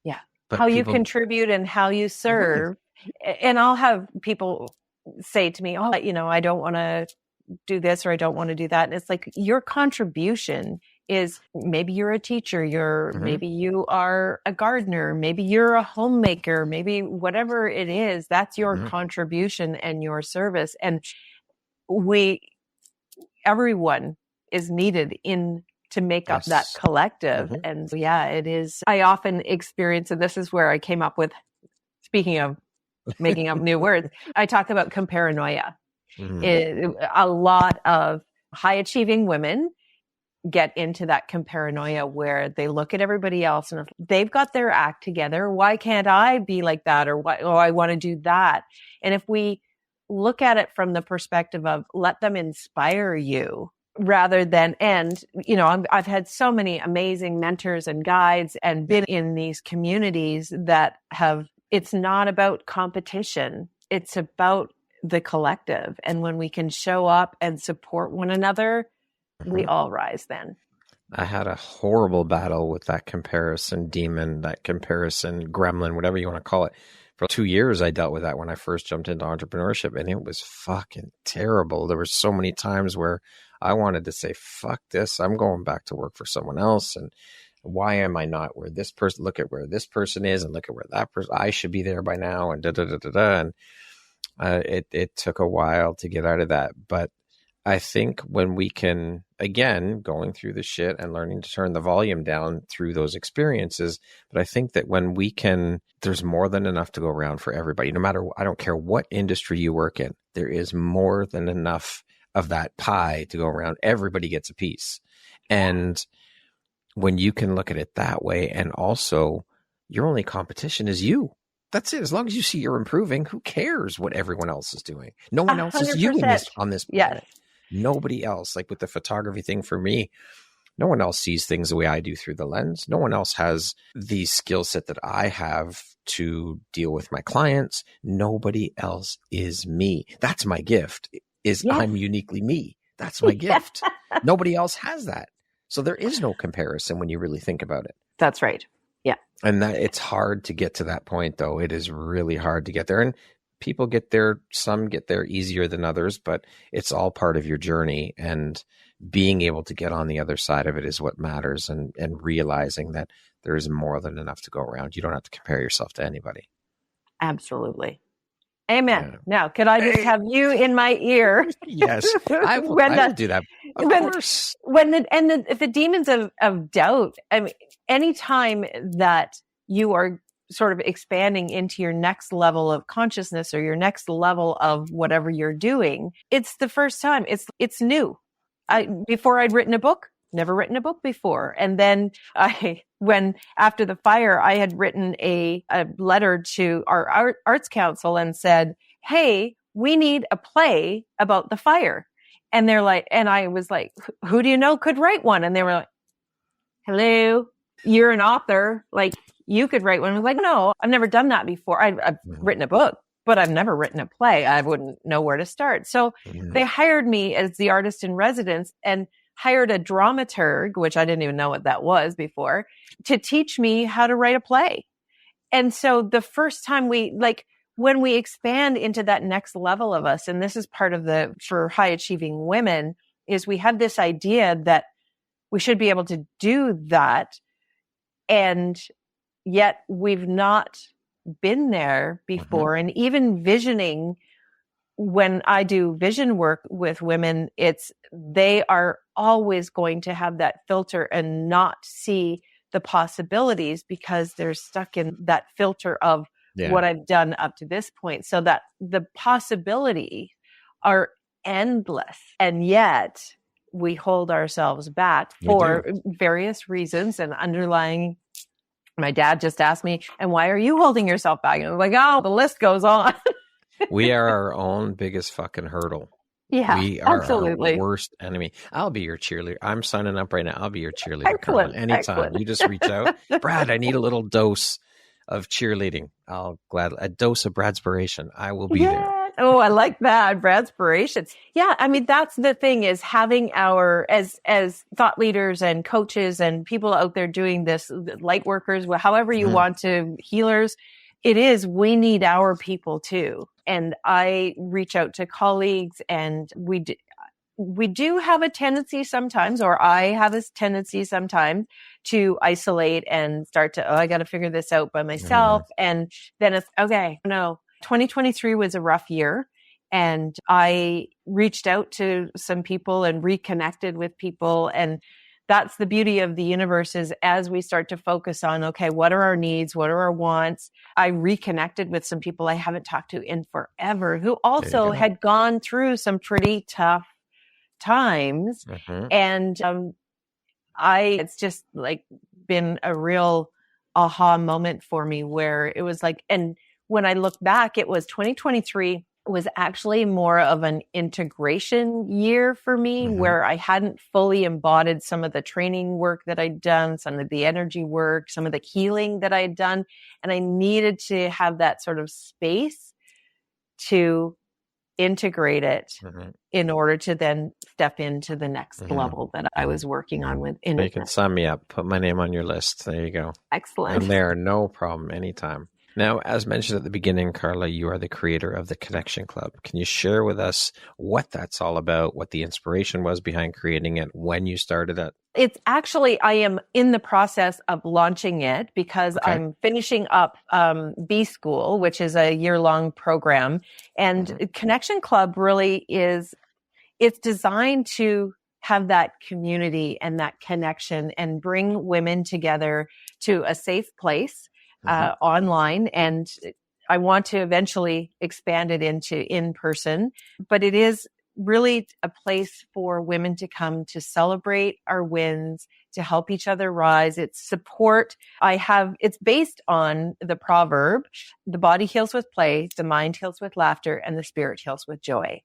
[SPEAKER 2] Yeah. But how you contribute and how you serve. And I'll have people say to me, I don't want to do this, or I don't want to do that. And it's like, your contribution is, maybe you're a teacher, maybe you are a gardener, maybe you're a homemaker, maybe whatever it is, that's your contribution and your service. And everyone is needed in to make up that
[SPEAKER 1] Yes.
[SPEAKER 2] collective.
[SPEAKER 1] Mhm.
[SPEAKER 2] And yeah, it is. I often experience, and this is where I came up with, speaking of making up new words, I talk about comparanoia. A lot of high achieving women get into that comparanoia where they look at everybody else and they've got their act together. Why can't I be like that? Or why? Oh, I want to do that. And if we look at it from the perspective of let them inspire you rather than, and I've had so many amazing mentors and guides and been in these communities that have, it's not about competition. It's about the collective. And when we can show up and support one another, we all rise then.
[SPEAKER 1] I had a horrible battle with that comparison demon, that comparison gremlin, whatever you want to call it. For 2 years, I dealt with that when I first jumped into entrepreneurship, and it was fucking terrible. There were so many times where I wanted to say, fuck this, I'm going back to work for someone else. And why am I not where this person, look at where this person is and look at where that person, I should be there by now, and And it took a while to get out of that. But I think when we can, again, going through the shit and learning to turn the volume down through those experiences, but I think that when we can, there's more than enough to go around for everybody. No matter, I don't care what industry you work in, there is more than enough of that pie to go around. Everybody gets a piece. And when you can look at it that way, and also your only competition is you. That's it. As long as you see you're improving, who cares what everyone else is doing? No one else is you on this planet.
[SPEAKER 2] Yes.
[SPEAKER 1] Nobody else. Like with the photography thing for me, no one else sees things the way I do through the lens. No one else has the skill set that I have to deal with my clients. Nobody else is me. That's my gift, is
[SPEAKER 2] Yes.
[SPEAKER 1] I'm uniquely me. That's my gift. Nobody else has that. So there is no comparison when you really think about it.
[SPEAKER 2] That's right. Yeah.
[SPEAKER 1] And that it's hard to get to that point, though. It is really hard to get there. And people get there, some get there easier than others, but it's all part of your journey. And being able to get on the other side of it is what matters, and realizing that there is more than enough to go around. You don't have to compare yourself to anybody.
[SPEAKER 2] Absolutely. Amen.
[SPEAKER 1] Yeah.
[SPEAKER 2] Now, could I just have you in my ear?
[SPEAKER 1] Yes, I will do that. Of course.
[SPEAKER 2] When the demons of doubt, I mean, anytime that you are sort of expanding into your next level of consciousness or your next level of whatever you're doing, it's the first time. It's new. Before I'd written a book, never written a book before. And then when after the fire, I had written a letter to our arts council and said, hey, we need a play about the fire. And they're like, and I was like, who do you know could write one? And they were like, hello, you're an author. Like, you could write one. I was like, no, I've never done that before. I've written a book, but I've never written a play. I wouldn't know where to start. So they hired me as the artist in residence and hired a dramaturg, which I didn't even know what that was before, to teach me how to write a play. And so the first time when we expand into that next level of us, and this is part of for high achieving women, is we have this idea that we should be able to do that. And yet we've not been there before. And even visioning, when I do vision work with women, they are always going to have that filter and not see the possibilities because they're stuck in that filter of what I've done up to this point. So that the possibilities are endless. And yet we hold ourselves back for various reasons and underlying. My dad just asked me, and why are you holding yourself back? And I'm like, oh, the list goes on.
[SPEAKER 1] We are our own biggest fucking hurdle.
[SPEAKER 2] Yeah,
[SPEAKER 1] we are
[SPEAKER 2] absolutely
[SPEAKER 1] our worst enemy. I'll be your cheerleader. I'm signing up right now. I'll be your cheerleader. Carla. Anytime. Excellent. You just reach out. Brad, I need a little dose of cheerleading. I'll gladly, a dose of Bradspiration. I will be there.
[SPEAKER 2] Oh, I like that. Bradspiration. Yeah. I mean, that's the thing, is having as thought leaders and coaches and people out there doing this, light workers, however you want to, healers, we need our people too. And I reach out to colleagues, and we do have a tendency sometimes, or I have a tendency sometimes to isolate and start to, I got to figure this out by myself. And then it's okay. No, 2023 was a rough year, and I reached out to some people and reconnected with people, and that's the beauty of the universe, is as we start to focus on, okay, what are our needs? What are our wants? I reconnected with some people I haven't talked to in forever who also had gone through some pretty tough times.
[SPEAKER 1] Mm-hmm.
[SPEAKER 2] And it's just like been a real aha moment for me, where it was like, and when I look back, it was 2023 was actually more of an integration year for me, where I hadn't fully embodied some of the training work that I'd done, some of the energy work, some of the healing that I'd done. And I needed to have that sort of space to integrate it in order to then step into the next level that I was working on with.
[SPEAKER 1] You can sign me up. Put my name on your list. There you go.
[SPEAKER 2] Excellent.
[SPEAKER 1] I'm there. No problem. Anytime. Now, as mentioned at the beginning, Carla, you are the creator of the Connection Club. Can you share with us what that's all about, what the inspiration was behind creating it, when you started it?
[SPEAKER 2] It's actually, I am in the process of launching it because I'm finishing up B School, which is a year-long program. And Connection Club really is, it's designed to have that community and that connection and bring women together to a safe place online. And I want to eventually expand it into in person, but it is really a place for women to come to celebrate our wins, to help each other rise. It's support. It's based on the proverb, the body heals with play, the mind heals with laughter, and the spirit heals with joy.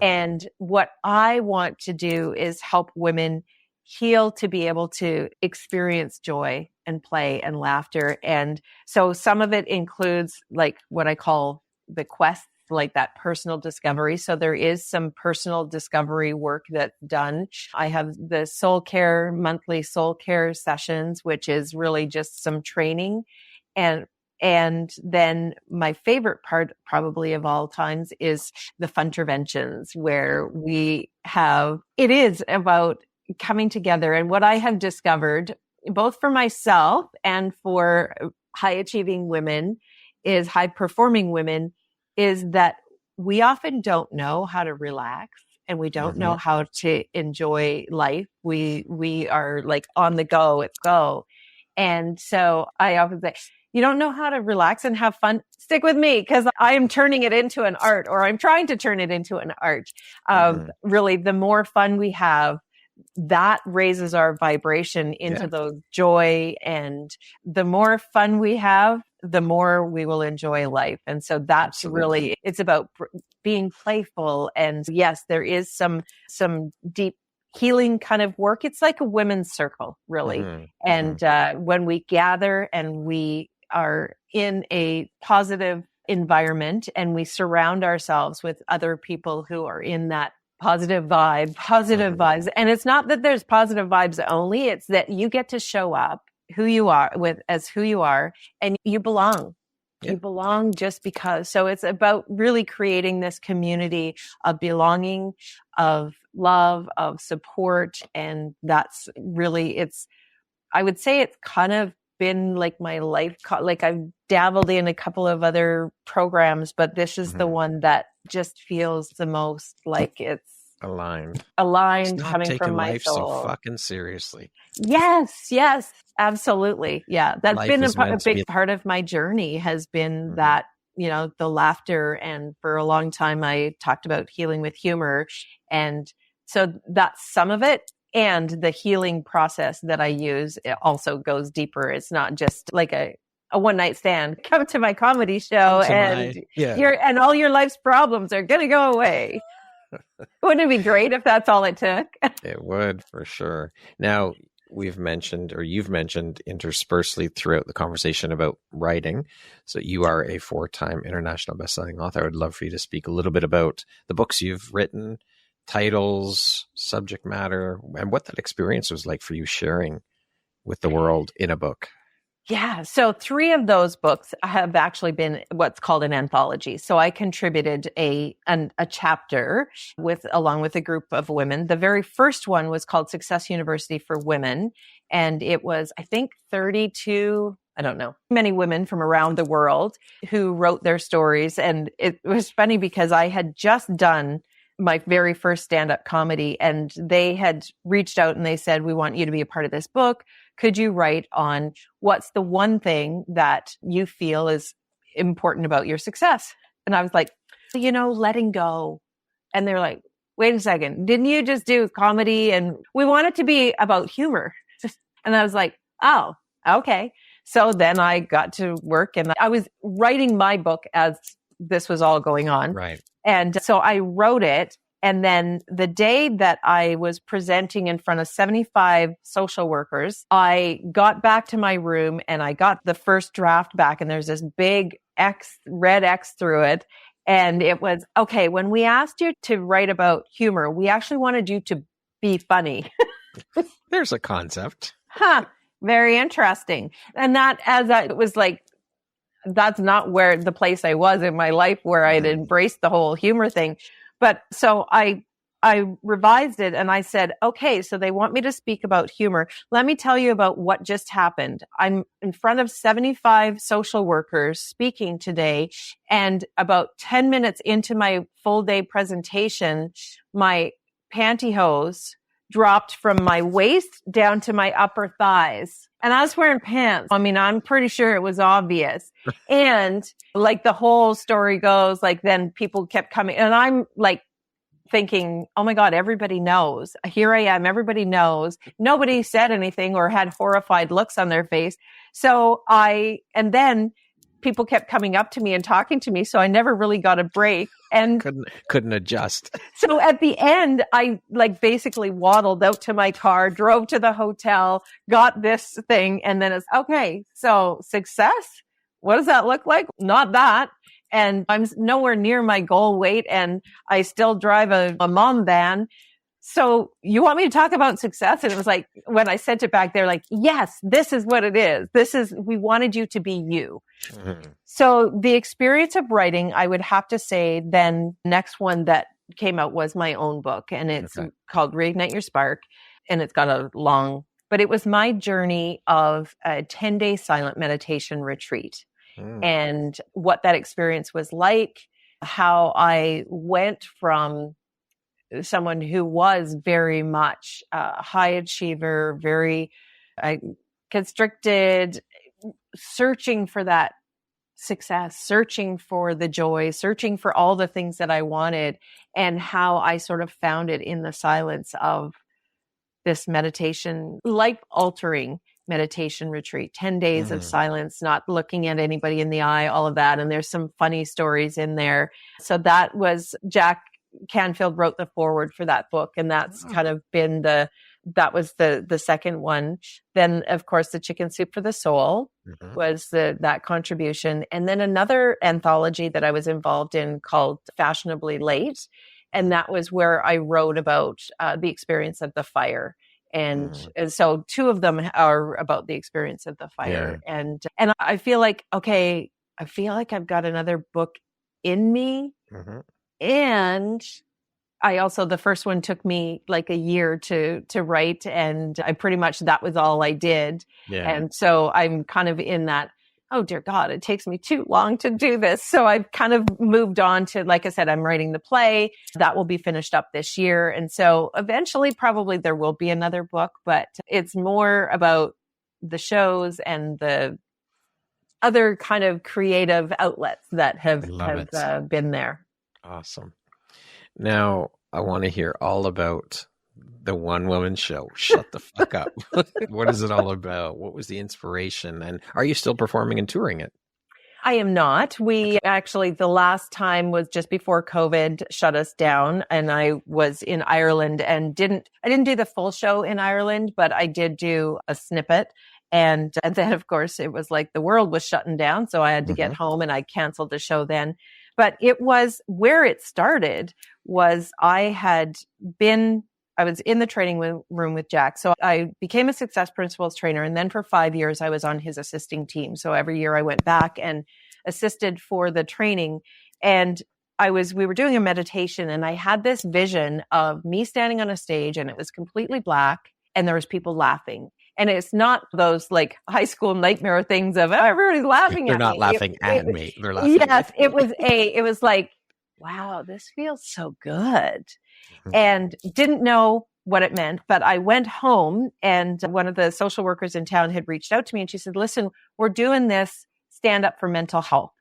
[SPEAKER 2] And what I want to do is help women heal to be able to experience joy and play and laughter. And so some of it includes like what I call the quest, like that personal discovery. So there is some personal discovery work that's done. I have the monthly soul care sessions, which is really just some training. And then my favorite part probably of all times is the funterventions, where it is about coming together. And what I have discovered, both for myself and for high achieving women, is high performing women, is that we often don't know how to relax, and we don't know how to enjoy life. We are like on the go, it's go. And so I often say, you don't know how to relax and have fun? Stick with me, because I am turning it into an art, or I'm trying to turn it into an art. Really, the more fun we have, that raises our vibration into those joy. And the more fun we have, the more we will enjoy life. And so that's really, it's about being playful. And yes, there is some deep healing kind of work. It's like a women's circle, really. And when we gather and we are in a positive environment and we surround ourselves with other people who are in that positive vibes. And it's not that there's positive vibes only. It's that you get to show up who you are as who you are, and you belong. You belong just because. So it's about really creating this community of belonging, of love, of support. And that's really, I would say it's kind of been like my life, like I've dabbled in a couple of other programs, but this is the one that just feels the most like it's aligned, it's not coming from my soul.
[SPEAKER 1] So fucking seriously.
[SPEAKER 2] Yes, absolutely. Yeah, that's
[SPEAKER 1] Life
[SPEAKER 2] been a big part of my journey, has been that, the laughter. And for a long time, I talked about healing with humor. And so that's some of it. And the healing process that I use, it also goes deeper. It's not just like a one night stand. Come to my comedy show and all your life's problems are going to go away. Wouldn't it be great if that's all it took?
[SPEAKER 1] It would, for sure. Now, you've mentioned interspersely throughout the conversation about writing. So you are a 4-time international bestselling author. I would love for you to speak a little bit about the books you've written, titles, subject matter, and what that experience was like for you sharing with the world in a book.
[SPEAKER 2] Yeah. So 3 of those books have actually been what's called an anthology. So I contributed a chapter along with a group of women. The very first one was called Success University for Women. And it was, I think, 32, I don't know, many women from around the world who wrote their stories. And it was funny because I had just done my very first stand-up comedy, and they had reached out and they said, we want you to be a part of this book. Could you write on what's the one thing that you feel is important about your success? And I was like, letting go. And they're like, wait a second, didn't you just do comedy? And we want it to be about humor. And I was like, oh, okay. So then I got to work and I was writing my book as this was all going on.
[SPEAKER 1] Right.
[SPEAKER 2] And so I wrote it. And then the day that I was presenting in front of 75 social workers, I got back to my room and I got the first draft back, and there's this big red X through it. And it was, okay, when we asked you to write about humor, we actually wanted you to be funny.
[SPEAKER 1] There's a concept.
[SPEAKER 2] Very interesting. And that, it was like, that's not where the place I was in my life where I'd embraced the whole humor thing. But so I revised it and I said, okay, so they want me to speak about humor. Let me tell you about what just happened. I'm in front of 75 social workers speaking today. And about 10 minutes into my full day presentation, my pantyhose dropped from my waist down to my upper thighs. And I was wearing pants. I mean, I'm pretty sure it was obvious. And like the whole story goes, like then people kept coming and I'm like thinking, oh my God, everybody knows. Here I am. Everybody knows. Nobody said anything or had horrified looks on their face. And then people kept coming up to me and talking to me. So I never really got a break and
[SPEAKER 1] couldn't adjust.
[SPEAKER 2] So at the end, I like basically waddled out to my car, drove to the hotel, got this thing. And then it's okay. So success, what does that look like? Not that. And I'm nowhere near my goal weight and I still drive a mom van. So you want me to talk about success? And it was like, when I sent it back, they're like, yes, this is what it is. We wanted you to be you. Mm-hmm. So the experience of writing, I would have to say then next one that came out was my own book and it's called Reignite Your Spark. And it's got but it was my journey of a 10-day silent meditation retreat and what that experience was like, how I went from someone who was very much a high achiever, very constricted, searching for that success, searching for the joy, searching for all the things that I wanted, and how I sort of found it in the silence of this meditation, life-altering meditation retreat, 10 days of silence, not looking at anybody in the eye, all of that. And there's some funny stories in there. So that was Jack Canfield wrote the foreword for that book. And that's kind of been that was the second one. Then of course, the Chicken Soup for the Soul was that contribution. And then another anthology that I was involved in called Fashionably Late. And that was where I wrote about the experience of the fire. And so two of them are about the experience of the fire. Yeah. And I feel like, okay, I've got another book in me. And I also, the first one took me like a year to write, and I pretty much, that was all I did. Yeah. And so I'm kind of in that, oh dear God, it takes me too long to do this. So I've kind of moved on to, like I said, I'm writing the play that will be finished up this year. And so eventually probably there will be another book, but it's more about the shows and the other kind of creative outlets that have been there.
[SPEAKER 1] Awesome. Now I want to hear all about the one woman show. Shut the fuck up. What is it all about? What was the inspiration? And are you still performing and touring it?
[SPEAKER 2] I am not. We actually, the last time was just before COVID shut us down, and I was in Ireland and I didn't do the full show in Ireland, but I did do a snippet. And then of course it was like the world was shutting down. So I had to get home and I canceled the show then. But it was where it started was I was in the training room with Jack. So I became a Success Principles trainer. And then for 5 years, I was on his assisting team. So every year I went back and assisted for the training. And we were doing a meditation, and I had this vision of me standing on a stage, and it was completely black and there was people laughing. And it's not those like high school nightmare things of, oh, everybody's laughing at me.
[SPEAKER 1] They're not laughing at me. They're laughing
[SPEAKER 2] yes,
[SPEAKER 1] at me.
[SPEAKER 2] It was like wow, this feels so good. And didn't know what it meant, but I went home and one of the social workers in town had reached out to me and she said, listen, we're doing this stand up for mental health.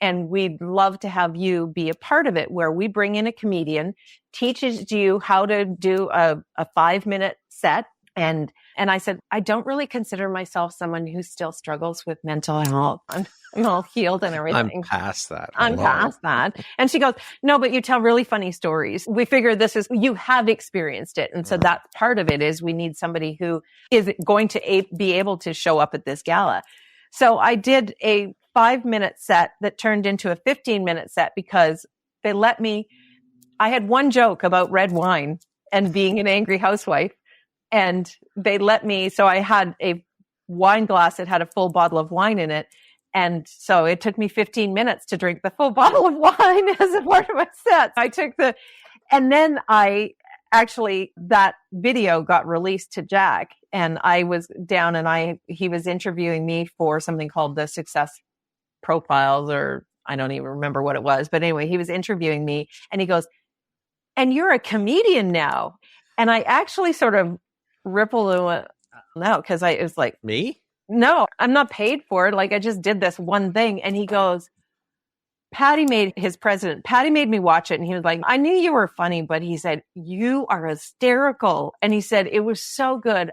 [SPEAKER 2] And we'd love to have you be a part of it where we bring in a comedian, teaches you how to do a 5-minute set. And I said, I don't really consider myself someone who still struggles with mental health. I'm all healed and everything.
[SPEAKER 1] I'm past that.
[SPEAKER 2] I'm past that. And she goes, no, but you tell really funny stories. We figure you have experienced it. And so that's part of it is we need somebody who is going to be able to show up at this gala. So I did a 5-minute set that turned into a 15-minute set because they let me, I had one joke about red wine and being an angry housewife. And they let me, so I had a wine glass that had a full bottle of wine in it. And so it took me 15 minutes to drink the full bottle of wine as a part of my set. And then that video got released to Jack and I was down and he was interviewing me for something called the Success Profiles, or I don't even remember what it was. But anyway, he was interviewing me and he goes, and you're a comedian now. And I actually sort of rippled out because it was like,
[SPEAKER 1] me?
[SPEAKER 2] No, I'm not paid for it. Like I just did this one thing. And he goes, Patty made me watch it. And he was like, I knew you were funny, but he said, you are hysterical. And he said, it was so good.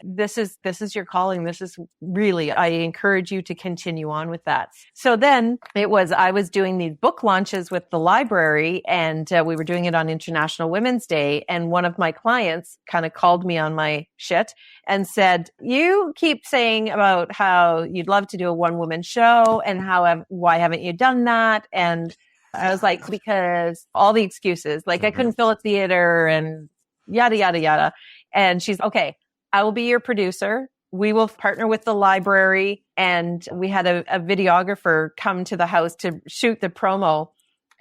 [SPEAKER 2] This is your calling. I encourage you to continue on with that. So then I was doing these book launches with the library and we were doing it on International Women's Day. And one of my clients kind of called me on my shit and said, you keep saying about how you'd love to do a one-woman show and why haven't you done that? And I was like, because all the excuses, like I couldn't fill a theater and yada, yada, yada. And she's okay, I will be your producer. We will partner with the library. And we had a videographer come to the house to shoot the promo.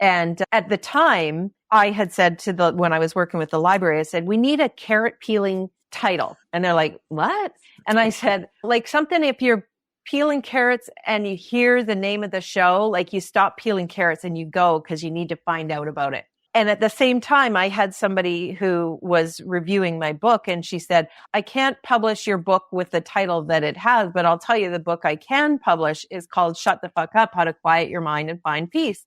[SPEAKER 2] And at the time I had said when I was working with the library, I said, we need a carrot peeling title. And they're like, what? And I said, like something, if you're peeling carrots and you hear the name of the show, like you stop peeling carrots and you go because you need to find out about it. And at the same time, I had somebody who was reviewing my book and she said, I can't publish your book with the title that it has, but I'll tell you the book I can publish is called Shut the Fuck Up, How to Quiet Your Mind and Find Peace.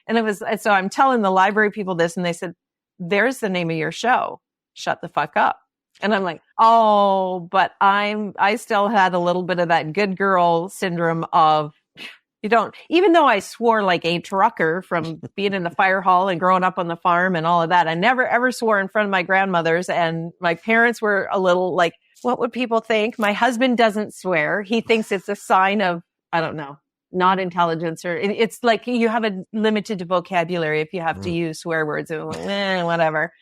[SPEAKER 2] So I'm telling the library people this and they said, there's the name of your show, Shut the Fuck Up. And I'm like, oh, but I still had a little bit of that good girl syndrome of even though I swore like a trucker from being in the fire hall and growing up on the farm and all of that, I never ever swore in front of my grandmothers. And my parents were a little like, what would people think? My husband doesn't swear. He thinks it's a sign of, I don't know, not intelligence, or it's like you have a limited vocabulary if you have to use swear words. Whatever.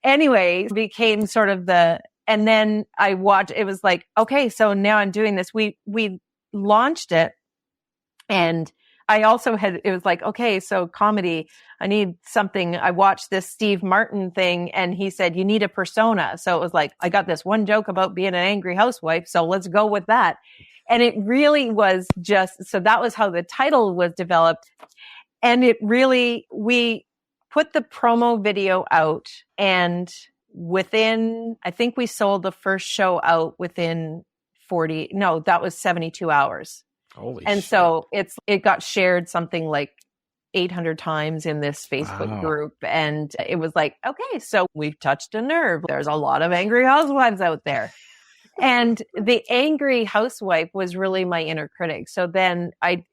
[SPEAKER 2] Anyway, became sort of and then I watched, it was like, okay, so now I'm doing this. We launched it and I also it was like, okay, so comedy, I need something. I watched this Steve Martin thing and he said, you need a persona. So it was like, I got this one joke about being an angry housewife. So let's go with that. And it really was so that was how the title was developed. And we put the promo video out and I think we sold the first show out within 72 hours.
[SPEAKER 1] Holy
[SPEAKER 2] and
[SPEAKER 1] shit.
[SPEAKER 2] So it got shared something like 800 times in this Facebook group. And it was like, okay, so we've touched a nerve. There's a lot of angry housewives out there. And the angry housewife was really my inner critic. So then I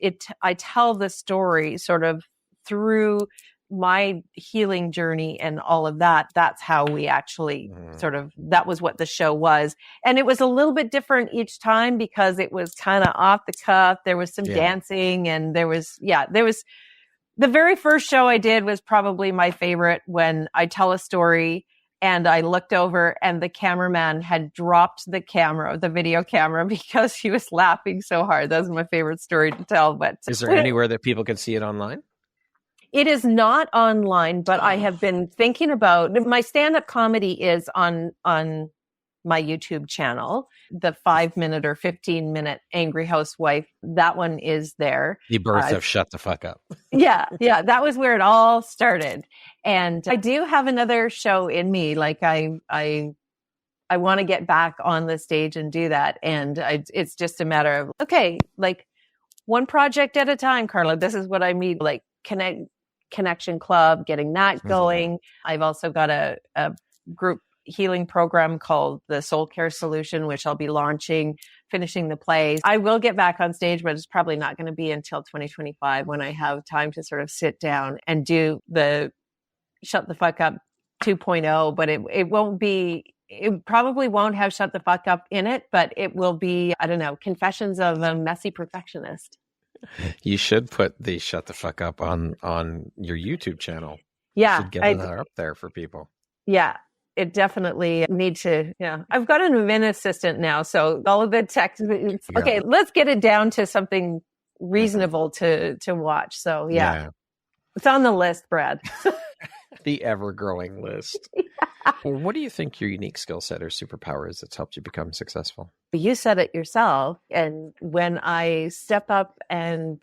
[SPEAKER 2] tell the story sort of through my healing journey and all of that. That's how we actually that was what the show was. And it was a little bit different each time because it was kind of off the cuff. There was some dancing and there was the very first show I did was probably my favorite, when I tell a story and I looked over and the cameraman had dropped the video camera because he was laughing so hard. That was my favorite story to tell. But
[SPEAKER 1] is there anywhere that people can see it online?
[SPEAKER 2] It is not online, but I have been thinking about my stand-up comedy is on my YouTube channel, the 5-minute or 15-minute Angry Housewife. That one is there.
[SPEAKER 1] The birth of Shut the Fuck Up.
[SPEAKER 2] Yeah. That was where it all started. And I do have another show in me. Like I want to get back on the stage and do that. And it's just a matter of, okay, like one project at a time, Carla. This is what I mean. Like Connection Club, getting that going. I've also got a group healing program called the Soul Care Solution, which I'll be launching, finishing the plays. I will get back on stage, but it's probably not going to be until 2025 when I have time to sort of sit down and do the Shut the Fuck Up 2.0. But it probably won't have Shut the Fuck Up in it, but it will be, I don't know, Confessions of a Messy Perfectionist.
[SPEAKER 1] You should put the Shut the Fuck Up on your YouTube channel.
[SPEAKER 2] Yeah.
[SPEAKER 1] You should get that up there for people.
[SPEAKER 2] Yeah. It definitely need to, I've got an admin assistant now, so all of the text, okay, let's get it down to something reasonable to watch. So yeah. It's on the list, Brad.
[SPEAKER 1] The ever-growing list.
[SPEAKER 2] Yeah.
[SPEAKER 1] Well, what do you think your unique skill set or superpower is that's helped you become successful?
[SPEAKER 2] You said it yourself. And when I step up and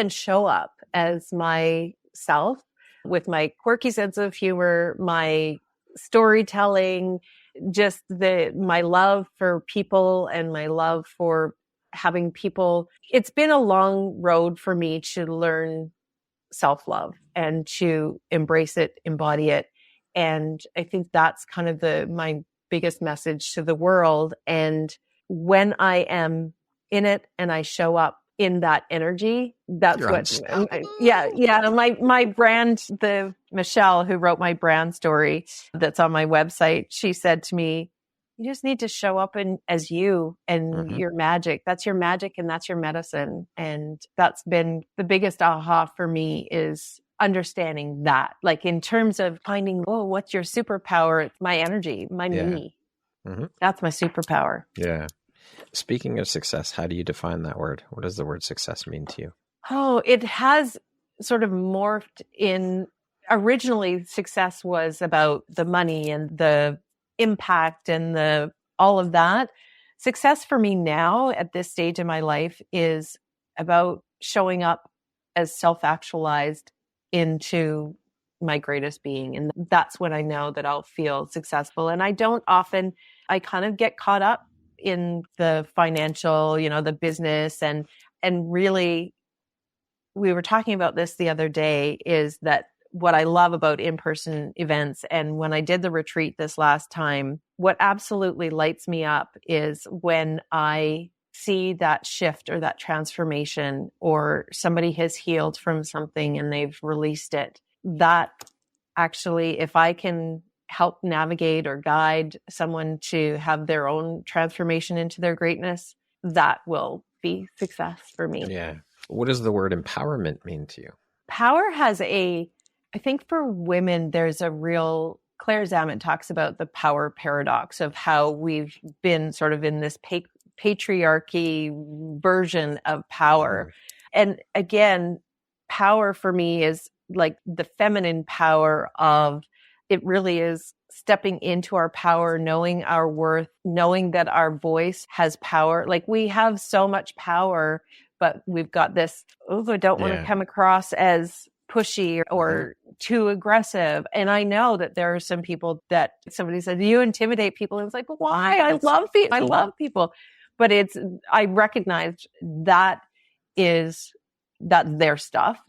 [SPEAKER 2] show up as myself with my quirky sense of humor, my storytelling, just my love for people and my love for having people. It's been a long road for me to learn self-love and to embrace it, embody it. And I think that's kind of my biggest message to the world. And when I am in it and I show up in that energy, that's my brand, the Michelle who wrote my brand story that's on my website, she said to me, you just need to show up as you and your magic. That's your magic and that's your medicine. And that's been the biggest aha for me, is understanding that, like in terms of finding, what's your superpower? It's my energy, my me. That's my superpower.
[SPEAKER 1] Yeah. Speaking of success, how do you define that word? What does the word success mean to you?
[SPEAKER 2] Oh, it has sort of morphed in. Originally, success was about the money and the impact and all of that. Success for me now at this stage in my life is about showing up as self-actualized into my greatest being. And that's when I know that I'll feel successful. And I kind of get caught up in the financial, the business and really, we were talking about this the other day, is that what I love about in-person events, and when I did the retreat this last time, what absolutely lights me up is when I see that shift or that transformation, or somebody has healed from something and they've released it. That actually, if I can help navigate or guide someone to have their own transformation into their greatness, that will be success for me.
[SPEAKER 1] Yeah. What does the word empowerment mean to you?
[SPEAKER 2] Power has I think for women, there's a real, Claire Zammit talks about the power paradox of how we've been sort of in this patriarchy version of power. And again, power for me is like the feminine power of, it really is stepping into our power, knowing our worth, knowing that our voice has power. Like we have so much power, but we've got this, I don't want to come across as pushy or too aggressive. And I know that there are some people that somebody said, you intimidate people. And it's like, but why? I love people. But I recognize that's their stuff,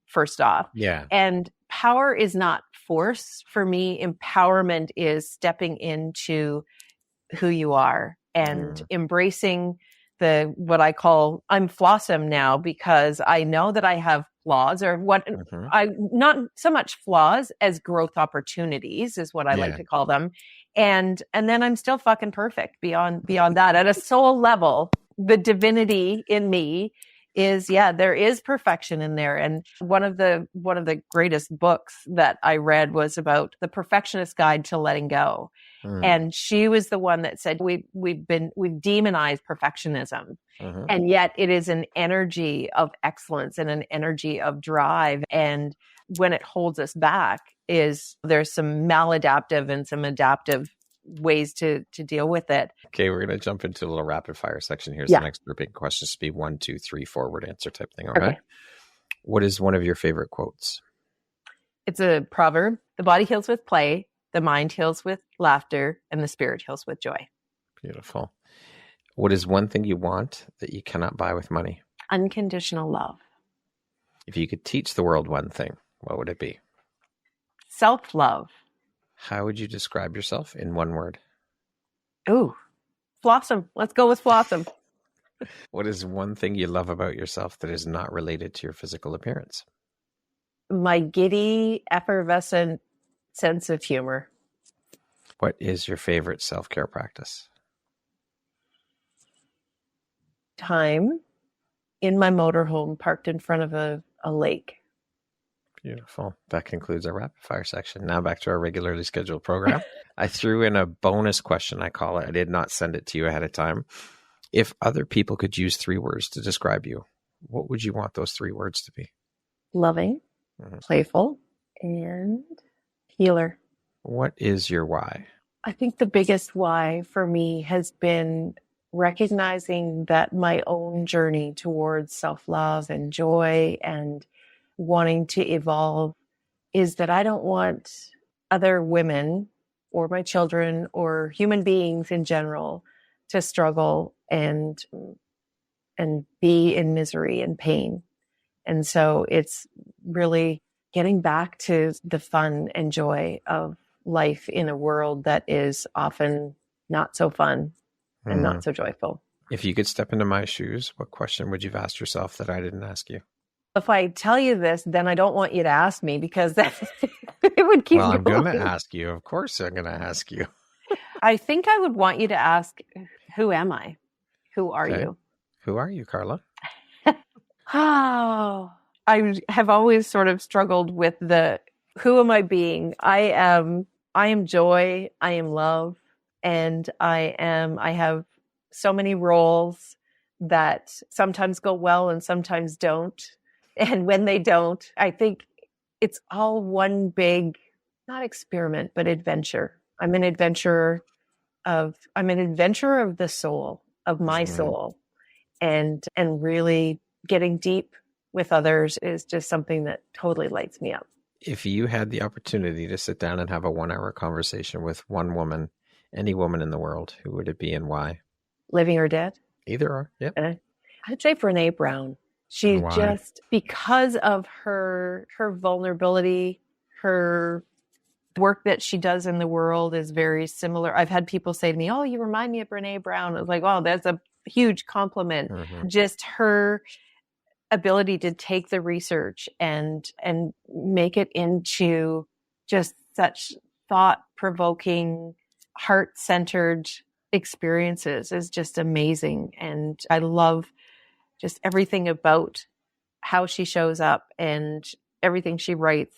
[SPEAKER 2] first off.
[SPEAKER 1] Yeah.
[SPEAKER 2] And power is not force. For me, empowerment is stepping into who you are and embracing what I call, I'm flawsome now, because I know that I have flaws, or not so much flaws as growth opportunities is what I like to call them. And then I'm still fucking perfect beyond that. At a soul level, the divinity in me is, there is perfection in there. And one of the greatest books that I read was about the perfectionist guide to letting go. And she was the one that said, we've demonized perfectionism. And yet it is an energy of excellence and an energy of drive. And when it holds us back, there's some maladaptive and some adaptive ways to deal with it.
[SPEAKER 1] Okay, we're going to jump into a little rapid fire section here. So
[SPEAKER 2] Yeah.
[SPEAKER 1] the next grouping questions to be 1, 2, 3, forward answer type thing. All right.
[SPEAKER 2] Okay.
[SPEAKER 1] What is one of your favorite quotes?
[SPEAKER 2] It's a proverb. The body heals with play, the mind heals with laughter, and the spirit heals with joy.
[SPEAKER 1] Beautiful. What is one thing you want that you cannot buy with money?
[SPEAKER 2] Unconditional love.
[SPEAKER 1] If you could teach the world one thing, what would it be?
[SPEAKER 2] Self-love.
[SPEAKER 1] How would you describe yourself in one word?
[SPEAKER 2] Ooh, Flossom. Let's go with Flossom.
[SPEAKER 1] What is one thing you love about yourself that is not related to your physical appearance?
[SPEAKER 2] My giddy, effervescent sense of humor.
[SPEAKER 1] What is your favorite self-care practice?
[SPEAKER 2] Time in my motorhome parked in front of a lake.
[SPEAKER 1] Beautiful. That concludes our rapid fire section. Now back to our regularly scheduled program. I threw in a bonus question, I call it. I did not send it to you ahead of time. If other people could use 3 words to describe you, what would you want those 3 words to be?
[SPEAKER 2] Loving, playful, and healer.
[SPEAKER 1] What is your why?
[SPEAKER 2] I think the biggest why for me has been recognizing that my own journey towards self-love and joy and wanting to evolve is that I don't want other women or my children or human beings in general to struggle and be in misery and pain. And so it's really getting back to the fun and joy of life in a world that is often not so fun and not so joyful.
[SPEAKER 1] If you could step into my shoes, what question would you have asked yourself that I didn't ask you?
[SPEAKER 2] If I tell you this, then I don't want you to ask me because that it would keep
[SPEAKER 1] Well, I'm
[SPEAKER 2] going.
[SPEAKER 1] going to ask you. Of course I'm going to ask you.
[SPEAKER 2] I think I would want you to ask, who am I? Who are
[SPEAKER 1] Okay.
[SPEAKER 2] you?
[SPEAKER 1] Who are you, Carla?
[SPEAKER 2] Oh, I have always sort of struggled with the, who am I being? I am joy. I am love. And I have so many roles that sometimes go well and sometimes don't. And when they don't, I think it's all one big, not experiment, but adventure. I'm an adventurer of the soul, of my soul. And really getting deep with others is just something that totally lights me up.
[SPEAKER 1] If you had the opportunity to sit down and have a 1-hour conversation with one woman, any woman in the world, who would it be and why?
[SPEAKER 2] Living or dead?
[SPEAKER 1] Either or. Yep.
[SPEAKER 2] I'd say Brene Brown. She just, because of her vulnerability, her work that she does in the world is very similar. I've had people say to me, "Oh, you remind me of Brene Brown." I was like, "Oh, that's a huge compliment." Just her ability to take the research and make it into just such thought-provoking, heart-centered experiences is just amazing. And I love just everything about how she shows up and everything she writes.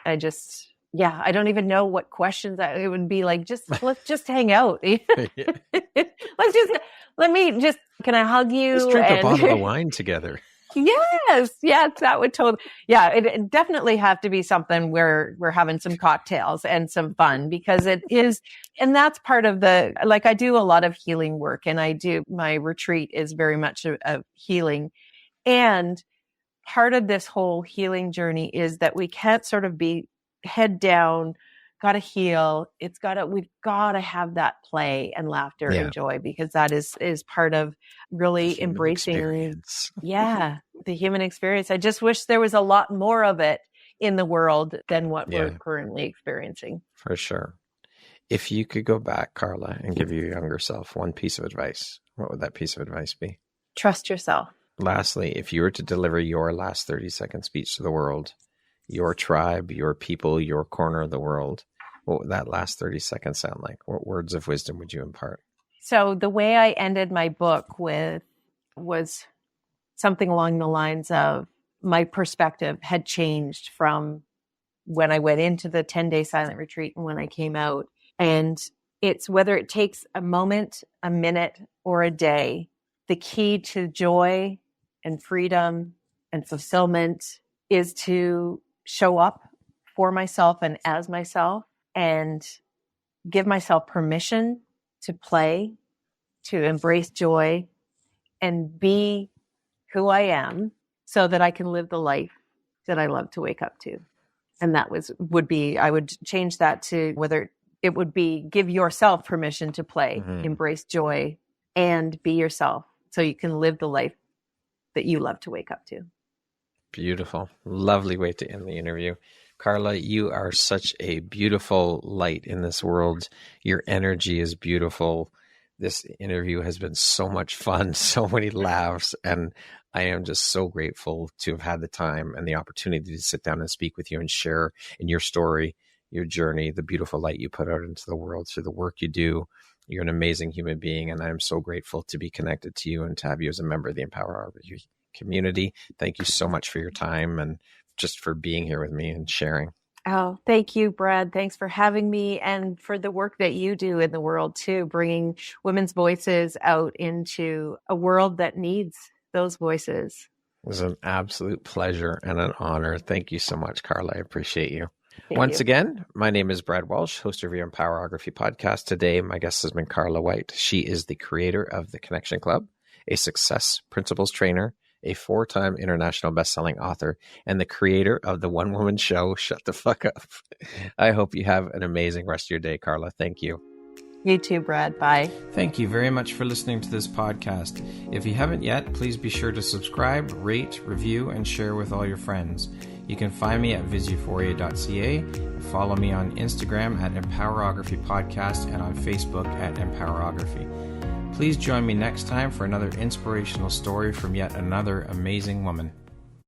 [SPEAKER 2] I don't even know what questions it would be like. Let's just hang out. Can I hug you?
[SPEAKER 1] Let's drink a bottle of wine together.
[SPEAKER 2] Yes, that would totally. Yeah, it definitely have to be something where we're having some cocktails and some fun, because it is, and that's part of I do a lot of healing work, and my retreat is very much a healing. And part of this whole healing journey is that we can't sort of be head down, got to heal. We've got to have that play and laughter and joy, because that is part of really embracing the human experience. I just wish there was a lot more of it in the world than what we're currently experiencing.
[SPEAKER 1] For sure. If you could go back, Carla, and give your younger self one piece of advice, what would that piece of advice be?
[SPEAKER 2] Trust yourself.
[SPEAKER 1] Lastly, if you were to deliver your last 30-second speech to the world, your tribe, your people, your corner of the world, what would that last 30 seconds sound like? What words of wisdom would you impart? So
[SPEAKER 2] the way I ended my book was something along the lines of, my perspective had changed from when I went into the 10-day silent retreat and when I came out. And it's whether it takes a moment, a minute, or a day, the key to joy and freedom and fulfillment is to show up for myself and as myself, and give myself permission to play, to embrace joy, and be who I am so that I can live the life that I love to wake up to. And that I would change that to whether it would be give yourself permission to play, embrace joy, and be yourself so you can live the life that you love to wake up to.
[SPEAKER 1] Beautiful. Lovely way to end the interview. Carla, you are such a beautiful light in this world. Your energy is beautiful. This interview has been so much fun, so many laughs, and I am just so grateful to have had the time and the opportunity to sit down and speak with you and share in your story, your journey, the beautiful light you put out into the world through the work you do. You're an amazing human being, and I'm so grateful to be connected to you and to have you as a member of the Empower community. Thank you so much for your time and just for being here with me and sharing.
[SPEAKER 2] Oh, thank you, Brad. Thanks for having me and for the work that you do in the world too, bringing women's voices out into a world that needs those voices.
[SPEAKER 1] It was an absolute pleasure and an honor. Thank you so much, Carla. I appreciate you.
[SPEAKER 2] Thank
[SPEAKER 1] Once
[SPEAKER 2] you.
[SPEAKER 1] again, my name is Brad Walsh, host of your Empowerography podcast. Today, my guest has been Carla White. She is the creator of The Connection Club, a success principles trainer, a 4-time international best-selling author, and the creator of the one-woman show, Shut the Fuck Up. I hope you have an amazing rest of your day, Carla. Thank you.
[SPEAKER 2] You too, Brad. Bye.
[SPEAKER 1] Thank you very much for listening to this podcast. If you haven't yet, please be sure to subscribe, rate, review, and share with all your friends. You can find me at visuphoria.ca and follow me on Instagram at Empowerography Podcast and on Facebook at Empowerography. Please join me next time for another inspirational story from yet another amazing woman.